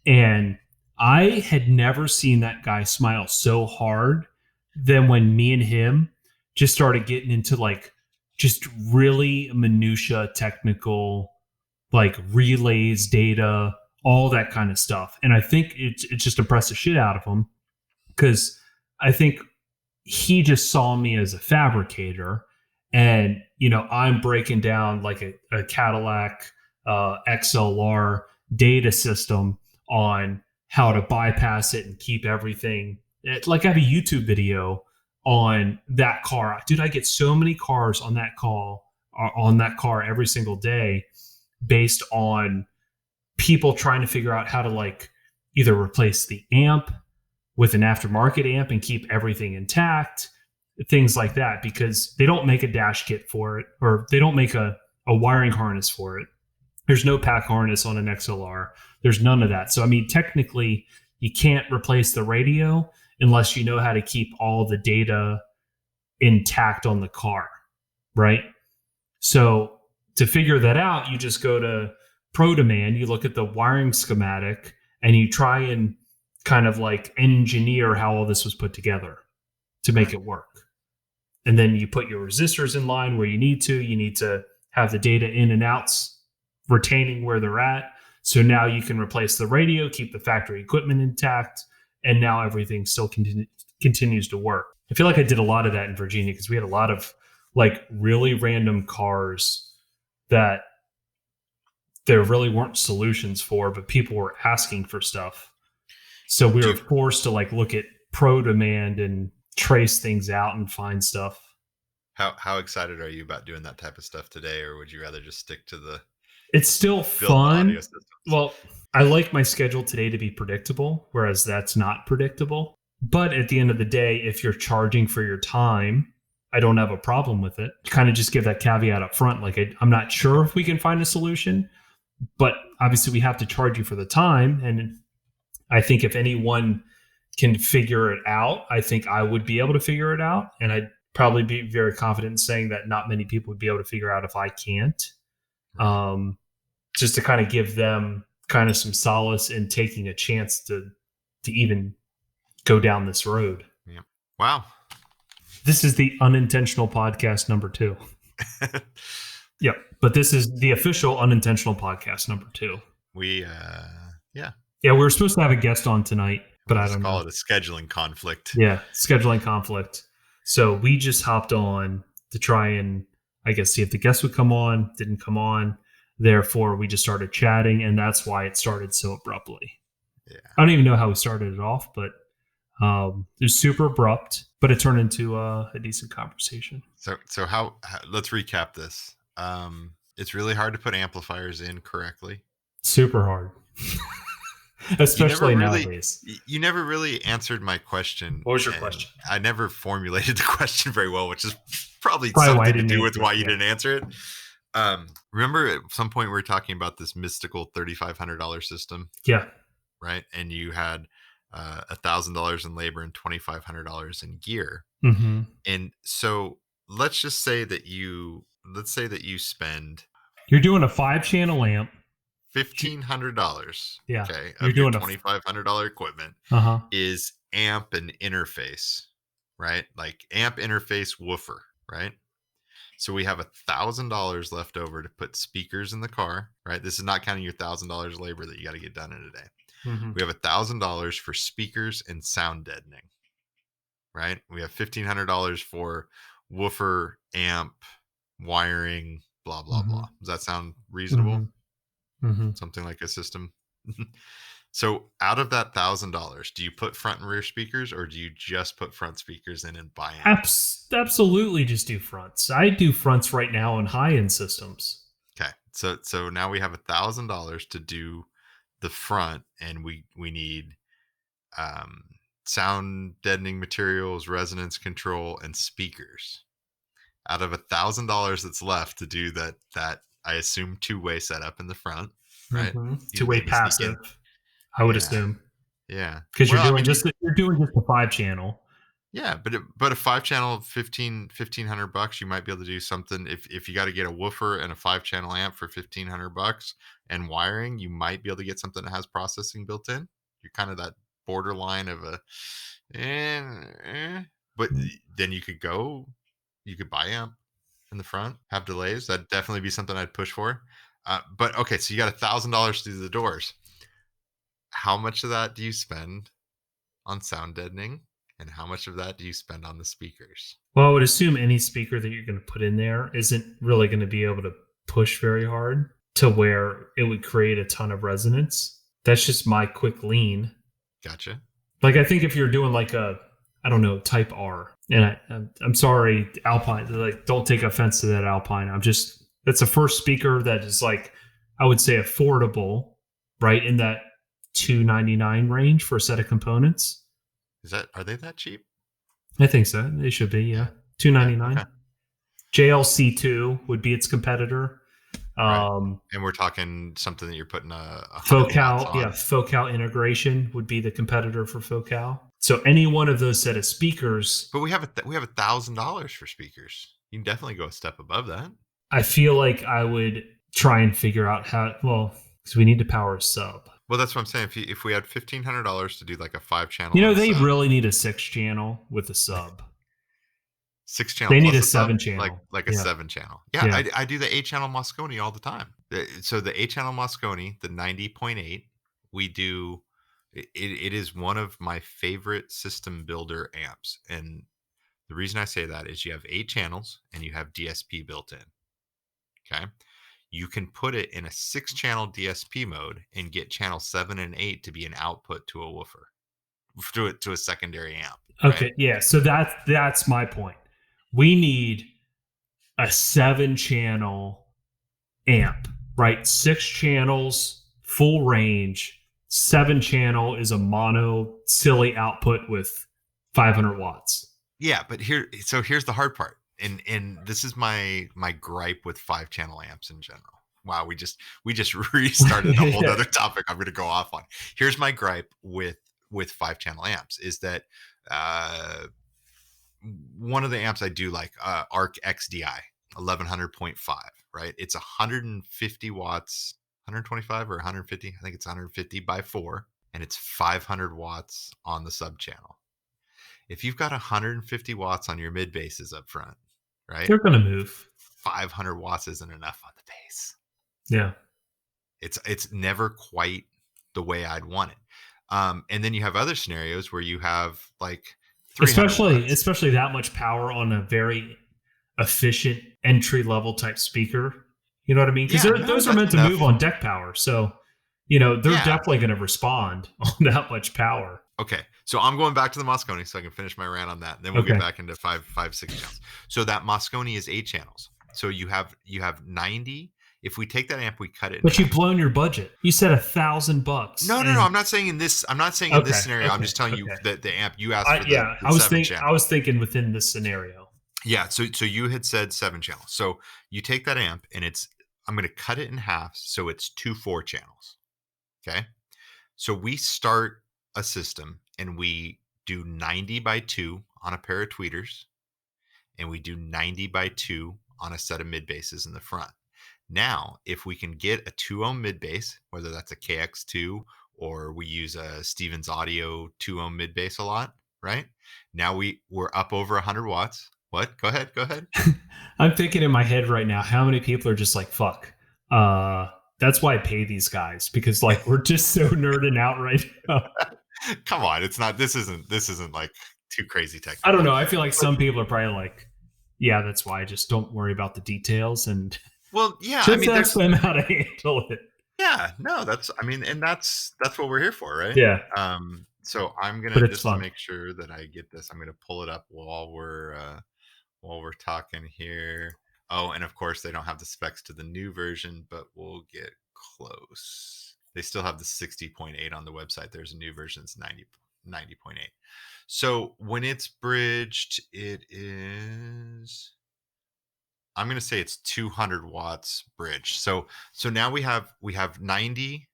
and I had never seen that guy smile so hard than when me and him just started getting into like just really minutia technical, like relays, data, all that kind of stuff. And I think it just impressed the shit out of him, because I think he just saw me as a fabricator. And, I'm breaking down like a Cadillac XLR data system on how to bypass it and keep everything. Like I have a YouTube video on that car. Dude, I get so many cars on that car every single day based on people trying to figure out how to like either replace the amp with an aftermarket amp and keep everything intact, things like that, because they don't make a dash kit for it, or they don't make a wiring harness for it. There's no pack harness on an XLR. There's none of that. So, I mean, technically, you can't replace the radio unless you know how to keep all the data intact on the car, right? So to figure that out, you just go to ProDemand, you look at the wiring schematic, and you try and kind of like engineer how all this was put together to make it work. And then you put your resistors in line where you need to. You need to have the data in and outs retaining where they're at. So now you can replace the radio, keep the factory equipment intact, and now everything still continues to work. I feel like I did a lot of that in Virginia because we had a lot of like really random cars that there really weren't solutions for, but people were asking for stuff. So we were forced to like look at ProDemand and trace things out and find stuff. How excited are you about doing that type of stuff today, or would you rather just stick to the? It's still fun. Well, I like my schedule today to be predictable, whereas that's not predictable. But at the end of the day, if you're charging for your time, I don't have a problem with it. Kind of just give that caveat up front. Like I'm not sure if we can find a solution, but obviously we have to charge you for the time. And I think if anyone can figure it out, I think I would be able to figure it out. And I'd probably be very confident in saying that not many people would be able to figure out if I can't. Just to kind of give them kind of some solace in taking a chance to even go down this road. Yeah. Wow. This is the unintentional podcast number 2. Yep. But this is the official unintentional podcast number 2. Yeah, we were supposed to have a guest on tonight, but I don't know. Call it a scheduling conflict. Yeah. Scheduling conflict. So we just hopped on to try and, I guess, see if the guest would come on. Didn't come on. Therefore, we just started chatting, and that's why it started so abruptly. Yeah. I don't even know how we started it off, but it was super abrupt, but it turned into a decent conversation. So how let's recap this. It's really hard to put amplifiers in correctly. Super hard. Especially nowadays. You never really answered my question. What was your question? I never formulated the question very well, which is probably something to do with why you didn't answer it. Remember at some point we were talking about this mystical $3,500 system? Yeah. Right. And you had $1,000 in labor and $2,500 in gear. Mm-hmm. And so let's say that you spend. You're doing a 5-channel amp. $1,500. Yeah. Okay. Of your $2,500 equipment is amp and interface, right? Like amp interface woofer, right? So we have $1,000 left over to put speakers in the car, right? This is not counting your $1,000 labor that you got to get done in a day. Mm-hmm. We have $1,000 for speakers and sound deadening, right? We have $1,500 for woofer, amp, wiring, blah, blah, blah. Does that sound reasonable? Mm-hmm. Something like a system. So out of that $1,000, do you put front and rear speakers, or do you just put front speakers in and buy amps? Absolutely, just do fronts. I do fronts right now on high-end systems. Okay, so now we have $1,000 to do the front, and we need sound deadening materials, resonance control, and speakers. Out of $1,000 that's left to do that I assume two-way setup in the front, right? Mm-hmm. Two-way passive, I would assume. Yeah, because you're doing just a 5-channel. Yeah, but a 5-channel, 1,500 bucks, you might be able to do something. If you got to get a woofer and a 5-channel amp for 1,500 bucks and wiring, you might be able to get something that has processing built in. You're kind of that borderline of a, eh, but then you could buy amp in the front, have delays. That'd definitely be something I'd push for. But okay, so you got $1,000 to do the doors. How much of that do you spend on sound deadening? And how much of that do you spend on the speakers? Well, I would assume any speaker that you're going to put in there isn't really going to be able to push very hard to where it would create a ton of resonance. That's just my quick lean. Gotcha. Like, I think if you're doing like a, I don't know, Type R, and I'm sorry, Alpine, like, don't take offense to that, Alpine. That's the first speaker that is, like, I would say affordable, right? In that $299 range for a set of components. Are they that cheap? I think so. They should be, yeah. $299. Okay. JLC2 would be its competitor. Right. And we're talking something that you're putting a Focal, Focal integration would be the competitor for Focal. So any one of those set of speakers. But we have $1,000 for speakers. You can definitely go a step above that. I feel like I would try and figure out how. Well, because we need to power a sub. Well, that's what I'm saying. If we had $1,500 to do like a 5-channel, they really need a 6-channel with a sub. 6-channel. They need a 7-channel, like a 7-channel. Yeah. I do the 8-channel Moscone all the time. So the 8-channel Moscone, the 90.8, we do. It is one of my favorite system builder amps, and the reason I say that is you have 8 channels and you have DSP built in. Okay. You can put it in a 6-channel DSP mode and get channel 7 and 8 to be an output to a woofer, to a secondary amp. Right? Okay, yeah. So that's my point. We need a 7-channel amp, right? 6 channels, full range. 7-channel is a mono silly output with 500 watts. Yeah, but here's the hard part. And this is my gripe with 5-channel amps in general. Wow, we just restarted a whole other topic I'm going to go off on. Here's my gripe with 5-channel amps is that one of the amps I do like, Arc XDI 1100.5, right? It's 150 watts, 125 or 150. I think it's 150 by 4, and it's 500 watts on the sub channel. If you've got 150 watts on your mid basses up front, right? They're going to move. 500 watts isn't enough on the bass. Yeah. It's never quite the way I'd want it. And then you have other scenarios where you have like especially that much power on a very efficient entry level type speaker. You know what I mean? Because those are meant to move on deck power. So, they're definitely going to respond on that much power. Okay, so I'm going back to the Moscone so I can finish my rant on that. Then we'll get back into 5, 6 channels. So that Moscone is 8 channels. So you have 90. If we take that amp, we cut it. But you've blown your budget. You said $1,000. No. I'm not saying in this. I'm not saying in this scenario. I'm just telling you that the amp you asked for. I was thinking within this scenario. Yeah. So you had said 7 channels. So you take that amp and I'm going to cut it in half so it's 2 4 channels. Okay. So we start a system and we do 90 by 2 on a pair of tweeters, and we do 90 by 2 on a set of mid basses in the front. Now, if we can get a 2-ohm mid bass, whether that's a KX2 or we use a Stevens Audio 2-ohm mid bass a lot, right? Now we're up over 100 watts. What? Go ahead. I'm thinking in my head right now, how many people are just like, fuck. That's why I pay these guys, because like we're just so nerding out right now. Come on, it's not. This isn't like too crazy technical. I don't know. I feel like some people are probably like, yeah, that's why I just don't worry about the details and. Well, yeah, just ask them how to handle it. Yeah, no, that's what we're here for, right? Yeah. So I'm gonna just to make sure that I get this. I'm gonna pull it up while we're talking here. Oh, and of course they don't have the specs to the new version, but we'll get close. They still have the 60.8 on the website. There's a new version, it's 90.8. So when it's bridged, it is. I'm going to say it's 200 watts bridge. So now we have 90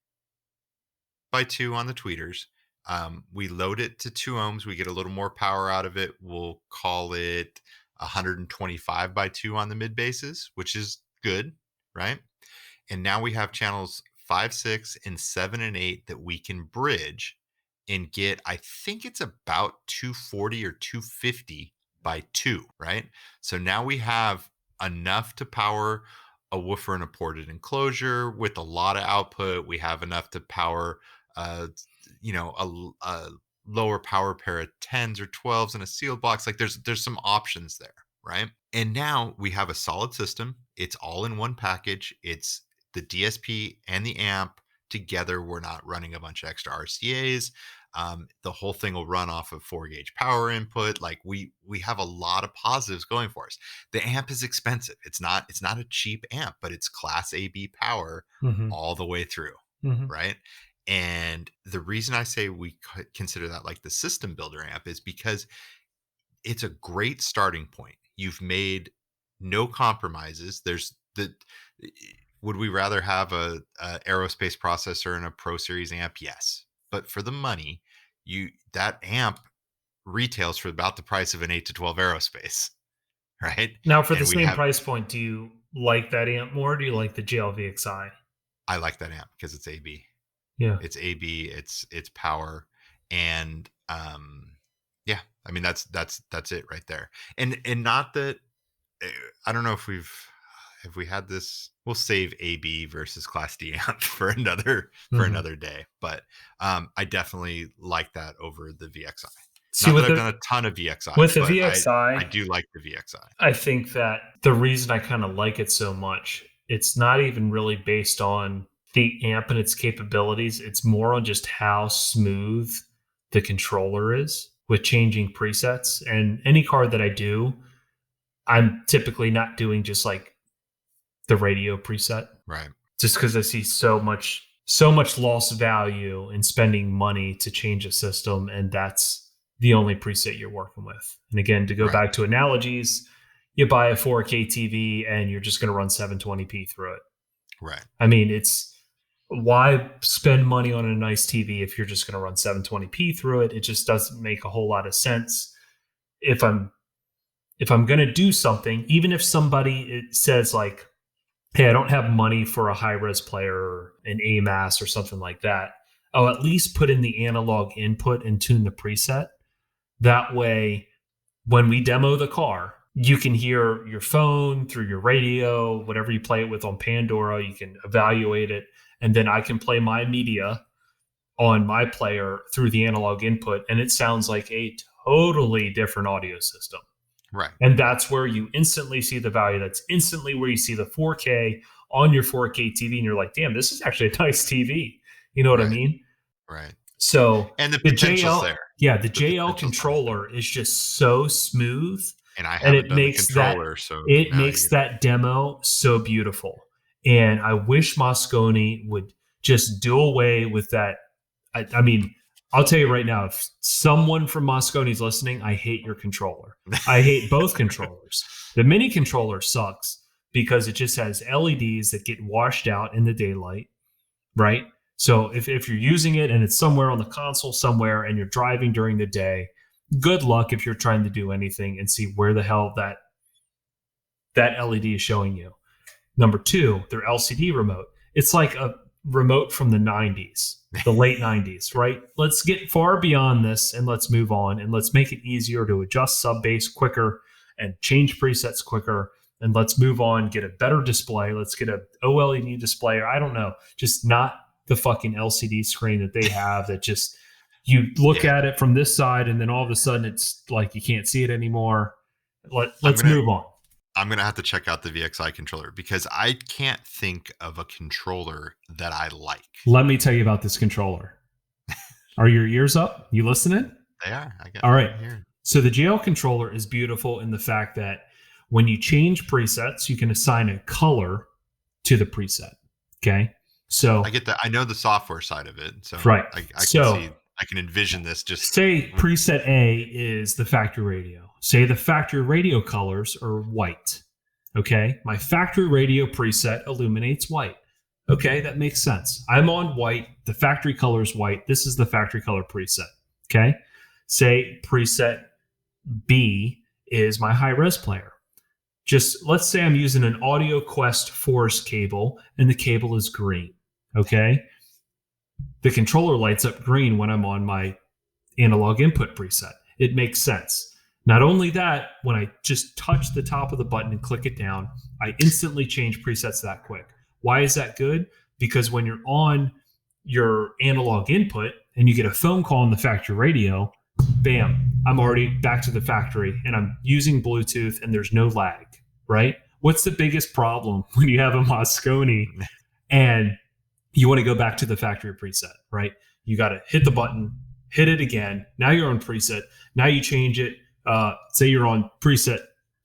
by 2 on the tweeters, We load it to 2 ohms. We get a little more power out of it. We'll call it 125 by 2 on the mid basses, which is good, right? And now we have channels 5, 6, and 7 and 8 that we can bridge and get, I think it's about 240 or 250 by 2, right? So now we have enough to power a woofer and a ported enclosure with a lot of output. We have enough to power, a lower power pair of 10s or 12s and a sealed box. Like there's some options there, right? And now we have a solid system. It's all in one package. It's the DSP and the amp together. We're not running a bunch of extra RCAs. The whole thing will run off of 4-gauge power input. Like we have a lot of positives going for us. The amp is expensive. It's not a cheap amp, but it's class AB power all the way through, right? And the reason I say we consider that like the system builder amp is because it's a great starting point. You've made no compromises. Would we rather have a aerospace processor and a Pro Series amp? Yes. But for the money, that amp retails for about the price of an 8 to 12 aerospace, right? Now, for the same price point, do you like that amp more? Or do you like the JLVXI? I like that amp because it's AB. Yeah, it's AB. It's power, and yeah. I mean that's it right there. And not that I don't know if we had this. We'll save AB versus Class D amp for another day. But I definitely like that over the VXI. Not that I've done a ton of VXI. With the VXI, I do like the VXI. I think that the reason I kind of like it so much, it's not even really based on the amp and its capabilities. It's more on just how smooth the controller is with changing presets. And any card that I do, I'm typically not doing just like the radio preset, right? Just because I see so much lost value in spending money to change a system, and that's the only preset you're working with. And again, to go back to analogies, you buy a 4K TV and you're just going to run 720p through it. Right. I mean, why spend money on a nice TV if you're just going to run 720p through it? It just doesn't make a whole lot of sense. If I'm going to do something, even if somebody says like, hey, I don't have money for a high-res player or an AMAS or something like that, I'll at least put in the analog input and tune the preset. That way, when we demo the car, you can hear your phone through your radio, whatever you play it with on Pandora, you can evaluate it. And then I can play my media on my player through the analog input, and it sounds like a totally different audio system. Right. And that's where you instantly see the value. That's instantly where you see the 4K on your 4K TV, and you're like, damn, this is actually a nice TV. You know what I mean? Right. So and the potential's there. Yeah, the JL controller is just so smooth. And I haven't done the controller, so it makes that demo so beautiful. And I wish Mosconi would just do away with that. I mean, I'll tell you right now, if someone from Mosconi's listening, I hate your controller. I hate both controllers. The mini controller sucks because it just has LEDs that get washed out in the daylight, right? So if you're using it and it's somewhere on the console somewhere and you're driving during the day, good luck if you're trying to do anything and see where the hell that LED is showing you. Number two, their LCD remote. It's like a remote from the 90s, the late 90s, right? Let's get far beyond this and let's move on and let's make it easier to adjust sub bass quicker and change presets quicker. And let's move on, get a better display. Let's get a OLED display, or I don't know, just not the fucking LCD screen that they have that just, you look at it from this side and then all of a sudden it's like you can't see it anymore. Let's move on. I'm going to have to check out the VXI controller because I can't think of a controller that I like. Let me tell you about this controller. Are your ears up? You listening? They are. All right. So the JL controller is beautiful in the fact that when you change presets, you can assign a color to the preset. Okay. So I get that. I know the software side of it. So right. I can envision this just say preset A is the factory radio. Say the factory radio colors are white. Okay. My factory radio preset illuminates white. Okay, that makes sense. I'm on white. The factory color is white. This is the factory color preset. Okay. Say preset B is my high res player. Just let's say I'm using an Audio Quest Force cable and the cable is green. Okay. The controller lights up green when I'm on my analog input preset. It makes sense. Not only that, when I just touch the top of the button and click it down, I instantly change presets that quick. Why is that good? Because when you're on your analog input and you get a phone call on the factory radio, bam, I'm already back to the factory and I'm using Bluetooth and there's no lag, right? What's the biggest problem when you have a Moscone and you want to go back to the factory preset, right? You got to hit the button, hit it again. Now you're on preset. Now you change it. Say you're on preset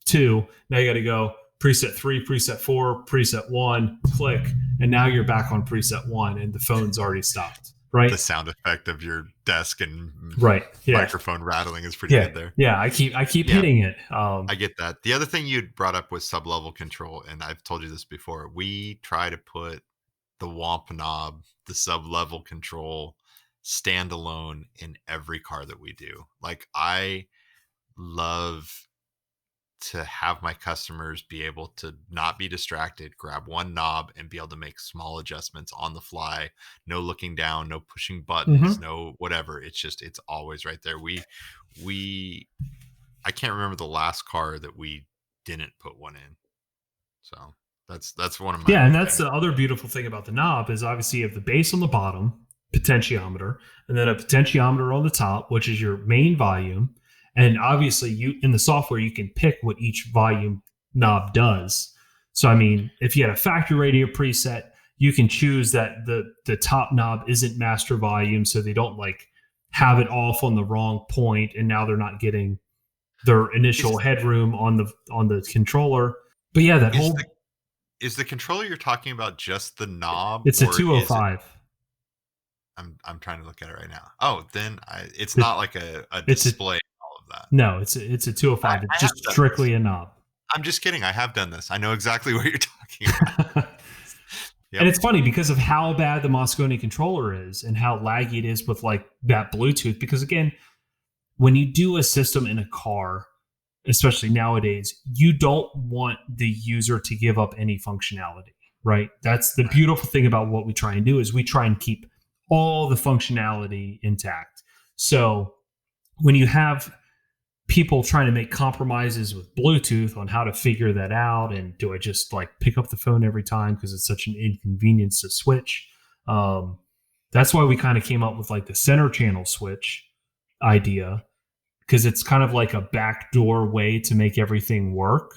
2. Now you got to go preset 3, preset 4, preset 1, click, and now you're back on preset 1 and the phone's already stopped, right? The sound effect of your desk and Yeah. microphone rattling is pretty good there. Yeah, I keep hitting it. I get that. The other thing you brought up was sub-level control, and I've told you this before. We try to put the WAMP knob, the sub-level control, standalone in every car that we do. Like, I love to have my customers be able to not be distracted, grab one knob and be able to make small adjustments on the fly. No looking down, no pushing buttons, no whatever. It's always right there. I can't remember the last car that we didn't put one in. So that's one of my and that's the other beautiful thing about the knob is obviously you have the base on the bottom, potentiometer, and then a potentiometer on the top, which is your main volume. And obviously, you in the software, you can pick what each volume knob does. So, I mean, if you had a factory radio preset, you can choose that the top knob isn't master volume, so they don't like have it off on the wrong point, and now they're not getting their initial headroom on the controller. But yeah, that is the controller you're talking about just the knob? It's a 205. I'm trying to look at it right now. Oh, then it's not like a display. That. No, it's a 205. It's just strictly a knob. I'm just kidding. I have done this. I know exactly what you're talking about. Yep. And it's funny because of how bad the Moscone controller is and how laggy it is with like that Bluetooth. Because again, when you do a system in a car, especially nowadays, you don't want the user to give up any functionality, right? That's the beautiful thing about what we try and do is we try and keep all the functionality intact. So when you have people trying to make compromises with Bluetooth on how to figure that out, and do I just like pick up the phone every time because it's such an inconvenience to switch? That's why we kind of came up with like the center channel switch idea, because it's kind of like a backdoor way to make everything work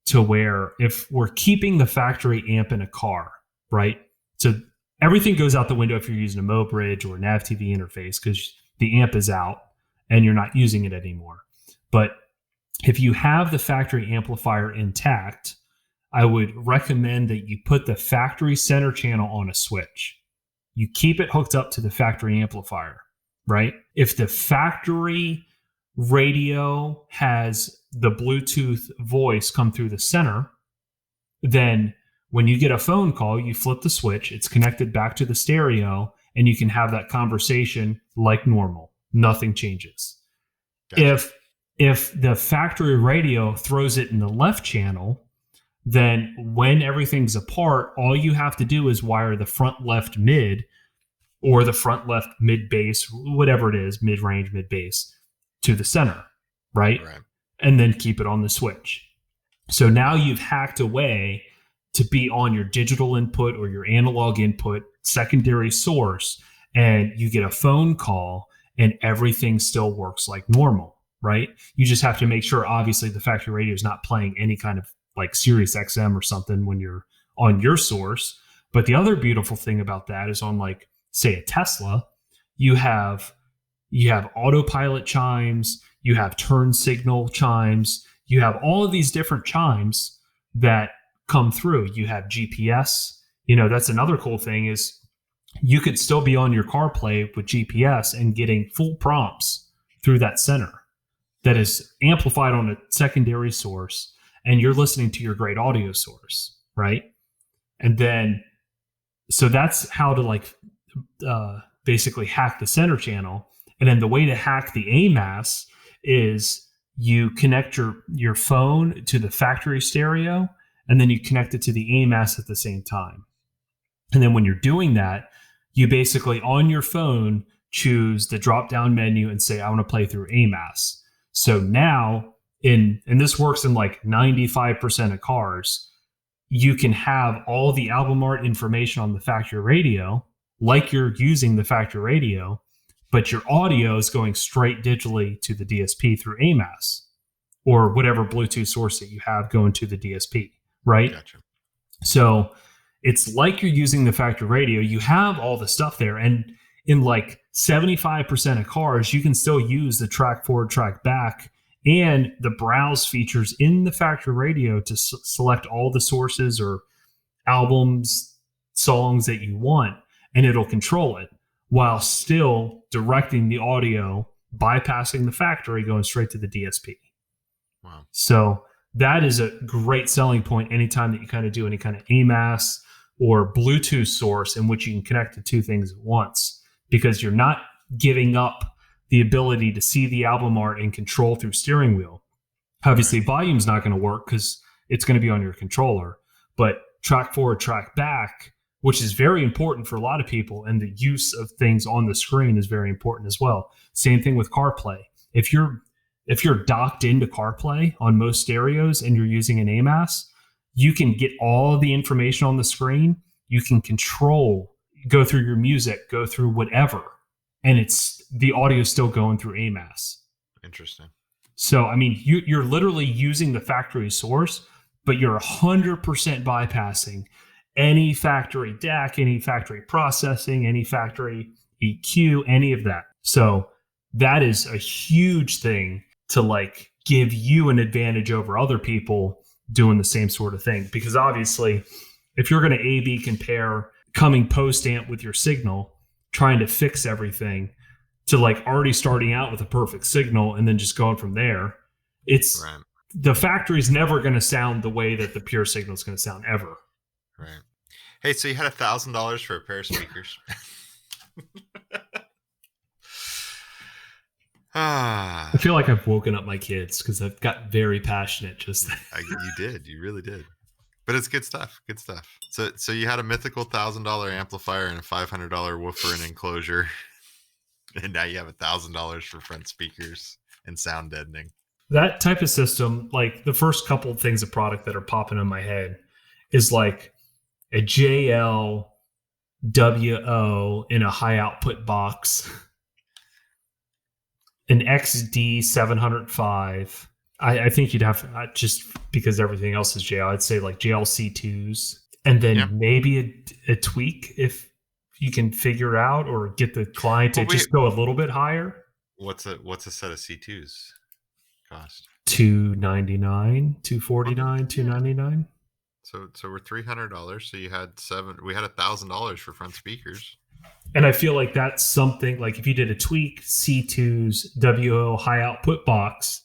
to where if we're keeping the factory amp in a car, right? So everything goes out the window if you're using a MoBridge or a Nav TV interface because the amp is out and you're not using it anymore. But if you have the factory amplifier intact, I would recommend that you put the factory center channel on a switch. You keep it hooked up to the factory amplifier, right? If the factory radio has the Bluetooth voice come through the center, then when you get a phone call, you flip the switch, it's connected back to the stereo, and you can have that conversation like normal. Nothing changes. Gotcha. If the factory radio throws it in the left channel, then when everything's apart, all you have to do is wire the front left mid or the front left mid bass, whatever it is, mid range, mid bass, to the center, right? And then keep it on the switch. So now you've hacked away to be on your digital input or your analog input, secondary source, and you get a phone call and everything still works like normal. Right? You just have to make sure, obviously, the factory radio is not playing any kind of like Sirius XM or something when you're on your source. But the other beautiful thing about that is on like, say, a Tesla, you have autopilot chimes, you have turn signal chimes, you have all of these different chimes that come through. You have GPS. That's another cool thing is you could still be on your CarPlay with GPS and getting full prompts through that center that is amplified on a secondary source, and you're listening to your great audio source, right? And then So that's how to like basically hack the center channel. And then the way to hack the AMAS is you connect your phone to the factory stereo, and then you connect it to the AMAS at the same time. And then when you're doing that, you basically on your phone choose the drop down menu and say, I want to play through AMAS. So now and this works in like 95% of cars, you can have all the album art information on the factory radio, like you're using the factory radio, but your audio is going straight digitally to the DSP through AMAS or whatever Bluetooth source that you have going to the DSP, right? Gotcha. So it's like you're using the factory radio. You have all the stuff there. And in like 75% of cars, you can still use the track forward, track back, and the browse features in the factory radio to select all the sources or albums, songs that you want, and it'll control it while still directing the audio, bypassing the factory, going straight to the DSP. Wow. So that is a great selling point anytime that you kind of do any kind of AMAS or Bluetooth source in which you can connect to two things at once, because you're not giving up the ability to see the album art and control through steering wheel. Obviously, volume's not going to work because it's going to be on your controller, but track forward, track back, which is very important for a lot of people, and the use of things on the screen is very important as well. Same thing with CarPlay. If you're docked into CarPlay on most stereos and you're using an AMAS, you can get all of the information on the screen. You can control, go through your music, go through whatever, and it's the audio still going through AMAS. Interesting. So, I mean, you're literally using the factory source, but you're 100% bypassing any factory DAC, any factory processing, any factory EQ, any of that. So that is a huge thing to like give you an advantage over other people doing the same sort of thing. Because obviously, if you're going to A/B compare coming post amp with your signal, trying to fix everything to like already starting out with a perfect signal and then just going from there, it's right. The factory's never going to sound the way that the pure signal is going to sound ever. Right. Hey, so you had $1,000 for a pair of speakers. I feel like I've woken up my kids because I've got very passionate just You did. You really did. But it's good stuff. Good stuff. So you had a mythical $1,000 amplifier and a $500 woofer and enclosure. And now you have $1,000 for front speakers and sound deadening. That type of system, like the first couple of things of product that are popping in my head is like a JL WO in a high output box, an XD 705. I think you'd have just because everything else is JL, I'd say like JLC2s, and then maybe a tweak if you can figure it out or get the client to just go a little bit higher. What's a set of C2s cost? $299, $249, $299. So we're $300. So you had we had $1,000 for front speakers. And I feel like that's something like if you did a tweak C2's WO high output box,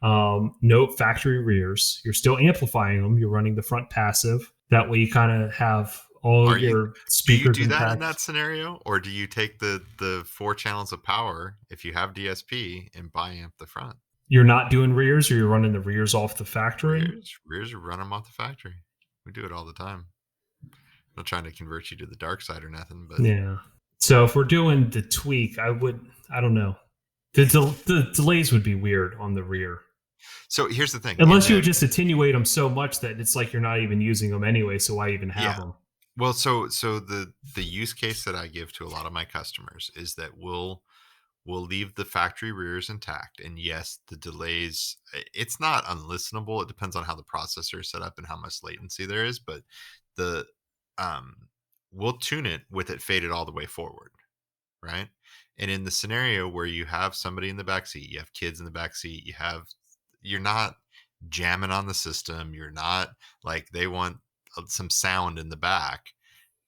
no factory rears, you're still amplifying them. You're running the front passive. That way you kind of have all your speakers. Do you do that in that scenario? Or do you take the 4 channels of power if you have DSP and bi-amp the front? You're not doing rears, or you're running the rears off the factory? Rears are run them off the factory. We do it all the time. I'm not trying to convert you to the dark side or nothing, but yeah. So if we're doing the tweak, I don't know. The delays would be weird on the rear. So here's the thing. Unless you would just attenuate them so much that it's like you're not even using them anyway, so why even have them? Well, so the use case that I give to a lot of my customers is that we'll leave the factory rears intact. And yes, the delays, it's not unlistenable. It depends on how the processor is set up and how much latency there is, but we'll tune it with it faded all the way forward, right? And in the scenario where you have somebody in the backseat, you have kids in the backseat, you're not jamming on the system. You're not like they want some sound in the back,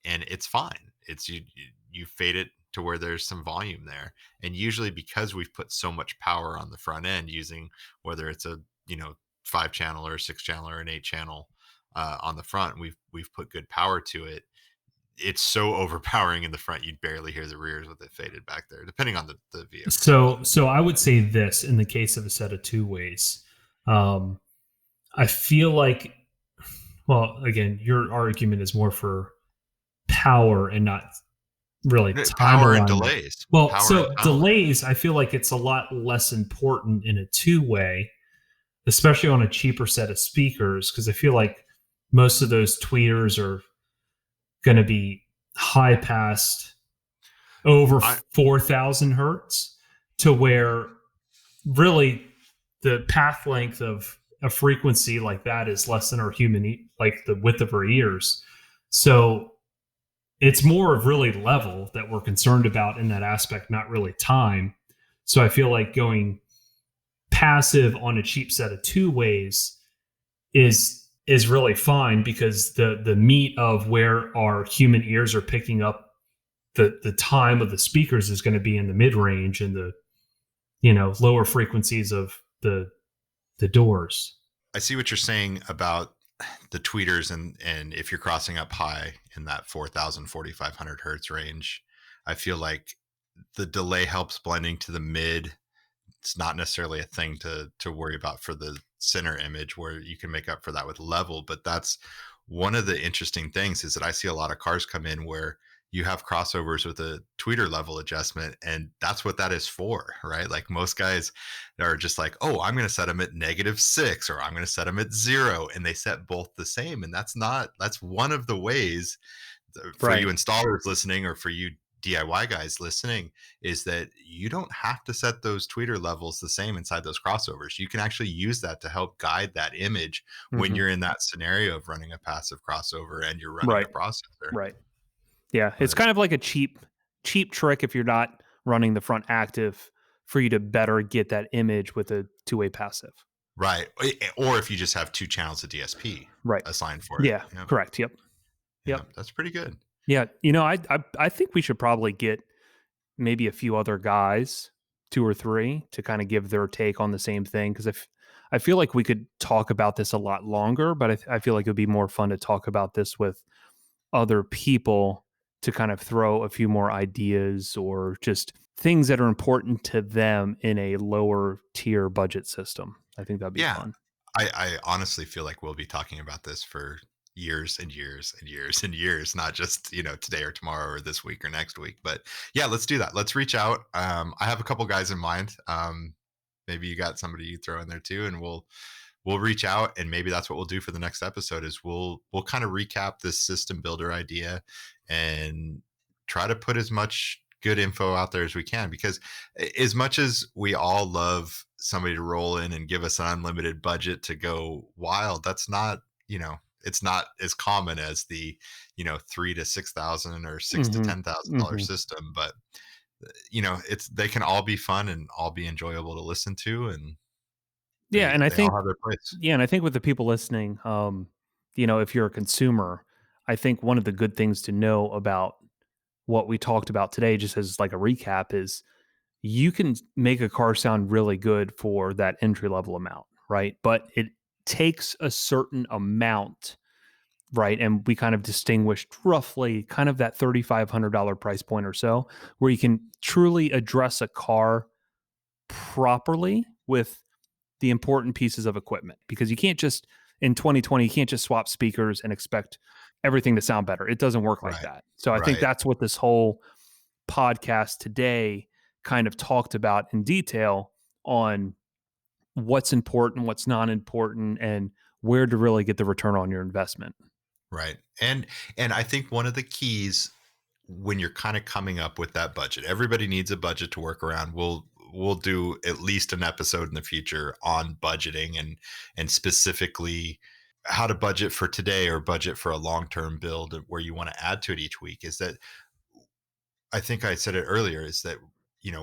and it's fine. It's you fade it to where there's some volume there. And usually because we've put so much power on the front end using whether it's a 5 channel or a 6 channel or an 8 channel on the front, we've put good power to it. it's so overpowering in the front you'd barely hear the rears with it faded back there, depending on the vehicle. So I would say this in the case of a set of two ways. I feel like, well, again, your argument is more for power and not really time Power and alignment. delays. Well, Power so and time. delays, I feel like it's a lot less important in a two-way, especially on a cheaper set of speakers, because I feel like most of those tweeters are going to be high passed over 4,000 hertz, to where really the path length of a frequency like that is less than our like the width of our ears. So it's more of really level that we're concerned about in that aspect, not really time. So I feel like going passive on a cheap set of two ways is really fine, because the meat of where our human ears are picking up the time of the speakers is going to be in the mid range and the lower frequencies of the doors. I see what you're saying about the tweeters, and if you're crossing up high in that 4,000, 4,500 hertz range, I feel like the delay helps blending to the mid. It's not necessarily a thing to worry about for the center image, where you can make up for that with level. But that's one of the interesting things, is that I see a lot of cars come in where you have crossovers with a tweeter level adjustment, and that's what that is for, right? Like most guys are just like, oh, I'm going to set them at -6, or I'm going to set them at 0, and they set both the same. And that's one of the ways for Right. you installers listening, or for you DIY guys listening, is that you don't have to set those tweeter levels the same inside those crossovers. You can actually use that to help guide that image when Mhm. you're in that scenario of running a passive crossover and you're running Right. a processor. Right. Yeah, it's But kind of like a cheap trick if you're not running the front active, for you to better get that image with a two-way passive. right. Or if you just have 2 channels of DSP Right. assigned for it. Yeah. Correct. Yep. Yeah, Yep. that's pretty good. Yeah. I think we should probably get maybe a few other guys, 2 or 3, to kind of give their take on the same thing, because I feel like we could talk about this a lot longer, but I feel like it would be more fun to talk about this with other people, to kind of throw a few more ideas or just things that are important to them in a lower tier budget system. I think that'd be Yeah. fun. I honestly feel like we'll be talking about this for years and years and years and years, not just, today or tomorrow or this week or next week. But yeah, let's do that. Let's reach out. I have a couple guys in mind. Maybe you got somebody you throw in there too, and we'll reach out, and maybe that's what we'll do for the next episode, is we'll kind of recap this system builder idea and try to put as much good info out there as we can, because as much as we all love somebody to roll in and give us an unlimited budget to go wild, that's not, it's not as common as the, 3 to 6,000 or 6 to Mhm. $10,000 Mhm. system. But they can all be fun and all be enjoyable to listen to, and Yeah, and I they all think have their place. Yeah, and I think with the people listening, if you're a consumer, I think one of the good things to know about what we talked about today, just as like a recap, is you can make a car sound really good for that entry level amount, right? But it takes a certain amount, right? And we kind of distinguished roughly kind of that $3,500 price point or so, where you can truly address a car properly with the important pieces of equipment, because you can't just, in 2020, you can't just swap speakers and expect everything to sound better. It doesn't work like Right. that. So I think Right. that's what this whole podcast today kind of talked about in detail, on what's important, what's not important, and where to really get the return on your investment. Right. And I think one of the keys when you're kind of coming up with that budget, everybody needs a budget to work around. We'll do at least an episode in the future on budgeting, and specifically how to budget for today or budget for a long-term build where you want to add to it each week. Is that, I think I said it earlier, is that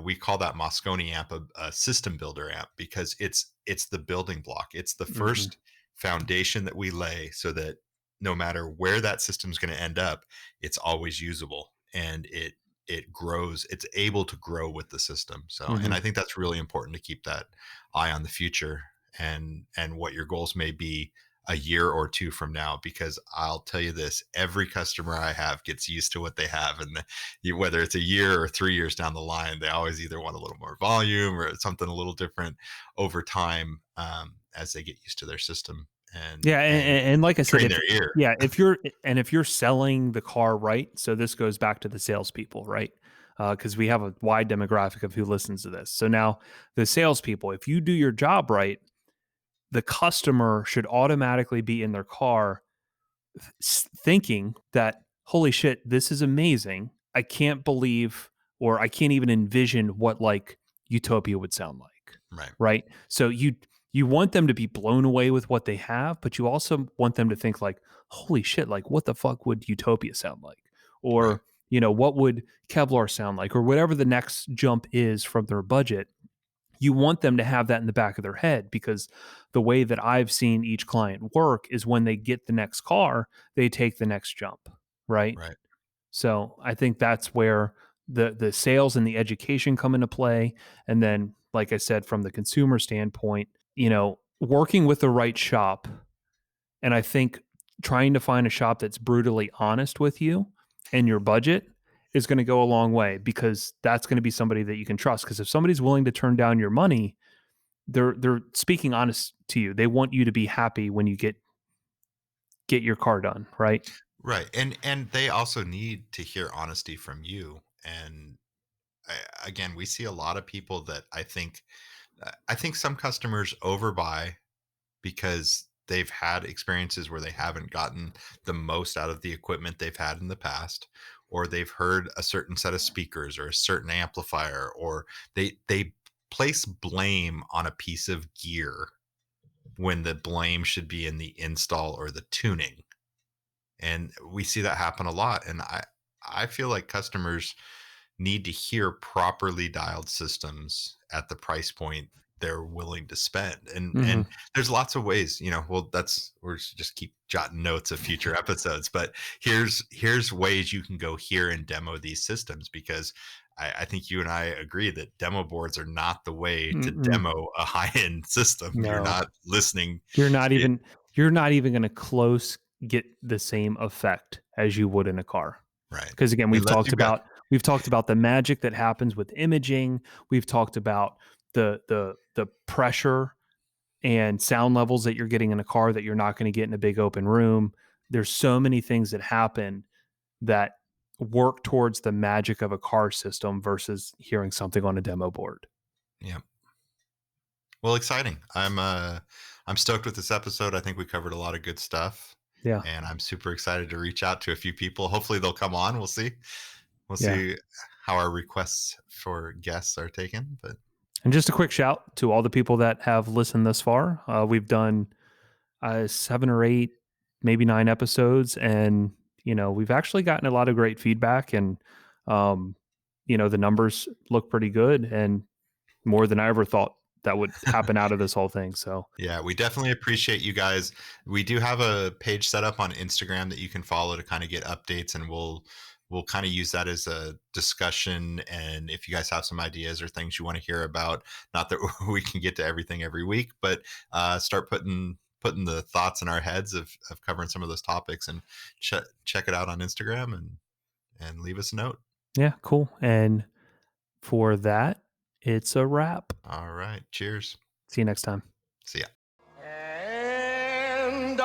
we call that Moscone amp a system builder amp, because it's the building block. It's the first foundation that we lay, so that no matter where that system's going to end up, it's always usable, and it grows. It's able to grow with the system. So, and I think that's really important, to keep that eye on the future, and what your goals may be a year or two from now, because I'll tell you this, every customer I have gets used to what they have. And whether it's a year or 3 years down the line, they always either want a little more volume or something a little different over time, as they get used to their system Yeah, and like I said, train their ear. if you're selling the car right, so this goes back to the salespeople, right? Because we have a wide demographic of who listens to this. So now the salespeople, if you do your job right, the customer should automatically be in their car thinking that, holy shit, this is amazing. I can't believe, or I can't even envision what like Utopia would sound like. Right. Right. So you want them to be blown away with what they have, but you also want them to think like, holy shit, like what the fuck would Utopia sound like? Or, Right. you know, what would Kevlar sound like? Or whatever the next jump is from their budget. You want them to have that in the back of their head, because the way that I've seen each client work is when they get the next car, they take the next jump. Right. Right. So I think that's where the sales and the education come into play. And then, like I said, from the consumer standpoint, you know, working with the right shop, and I think trying to find a shop that's brutally honest with you and your budget is going to go a long way, because that's going to be somebody that you can trust. Because if somebody's willing to turn down your money, they're speaking honest to you. They want you to be happy when you get your car done, right? Right. And they also need to hear honesty from you. And again, we see a lot of people that I think some customers overbuy because they've had experiences where they haven't gotten the most out of the equipment they've had in the past, or they've heard a certain set of speakers or a certain amplifier, or they place blame on a piece of gear when the blame should be in the install or the tuning. And we see that happen a lot. And I feel like customers need to hear properly dialed systems at the price point they're willing to spend. And there's lots of ways, well, we're just keep jotting notes of future episodes, but here's ways you can go here and demo these systems, because I think you and I agree that demo boards are not the way to demo a high-end system. No. You're not listening. You're not even going to close get the same effect as you would in a car. Right. Because again, we've talked about the magic that happens with imaging. We've talked about the pressure and sound levels that you're getting in a car that you're not going to get in a big open room. There's so many things that happen that work towards the magic of a car system versus hearing something on a demo board. Yeah. Well, exciting. I'm stoked with this episode. I think we covered a lot of good stuff. Yeah. And I'm super excited to reach out to a few people. Hopefully they'll come on. We'll see. We'll see how our requests for guests are taken. And just a quick shout to all the people that have listened thus far. We've done 7 or 8, maybe 9 episodes, and we've actually gotten a lot of great feedback, and the numbers look pretty good, and more than I ever thought that would happen out of this whole thing. So yeah, we definitely appreciate you guys. We do have a page set up on Instagram that you can follow to kind of get updates, and we'll kind of use that as a discussion. And if you guys have some ideas or things you want to hear about, not that we can get to everything every week, but start putting the thoughts in our heads of covering some of those topics, and check it out on Instagram and leave us a note. Yeah, cool. And for that, it's a wrap. All right. Cheers. See you next time. See ya. And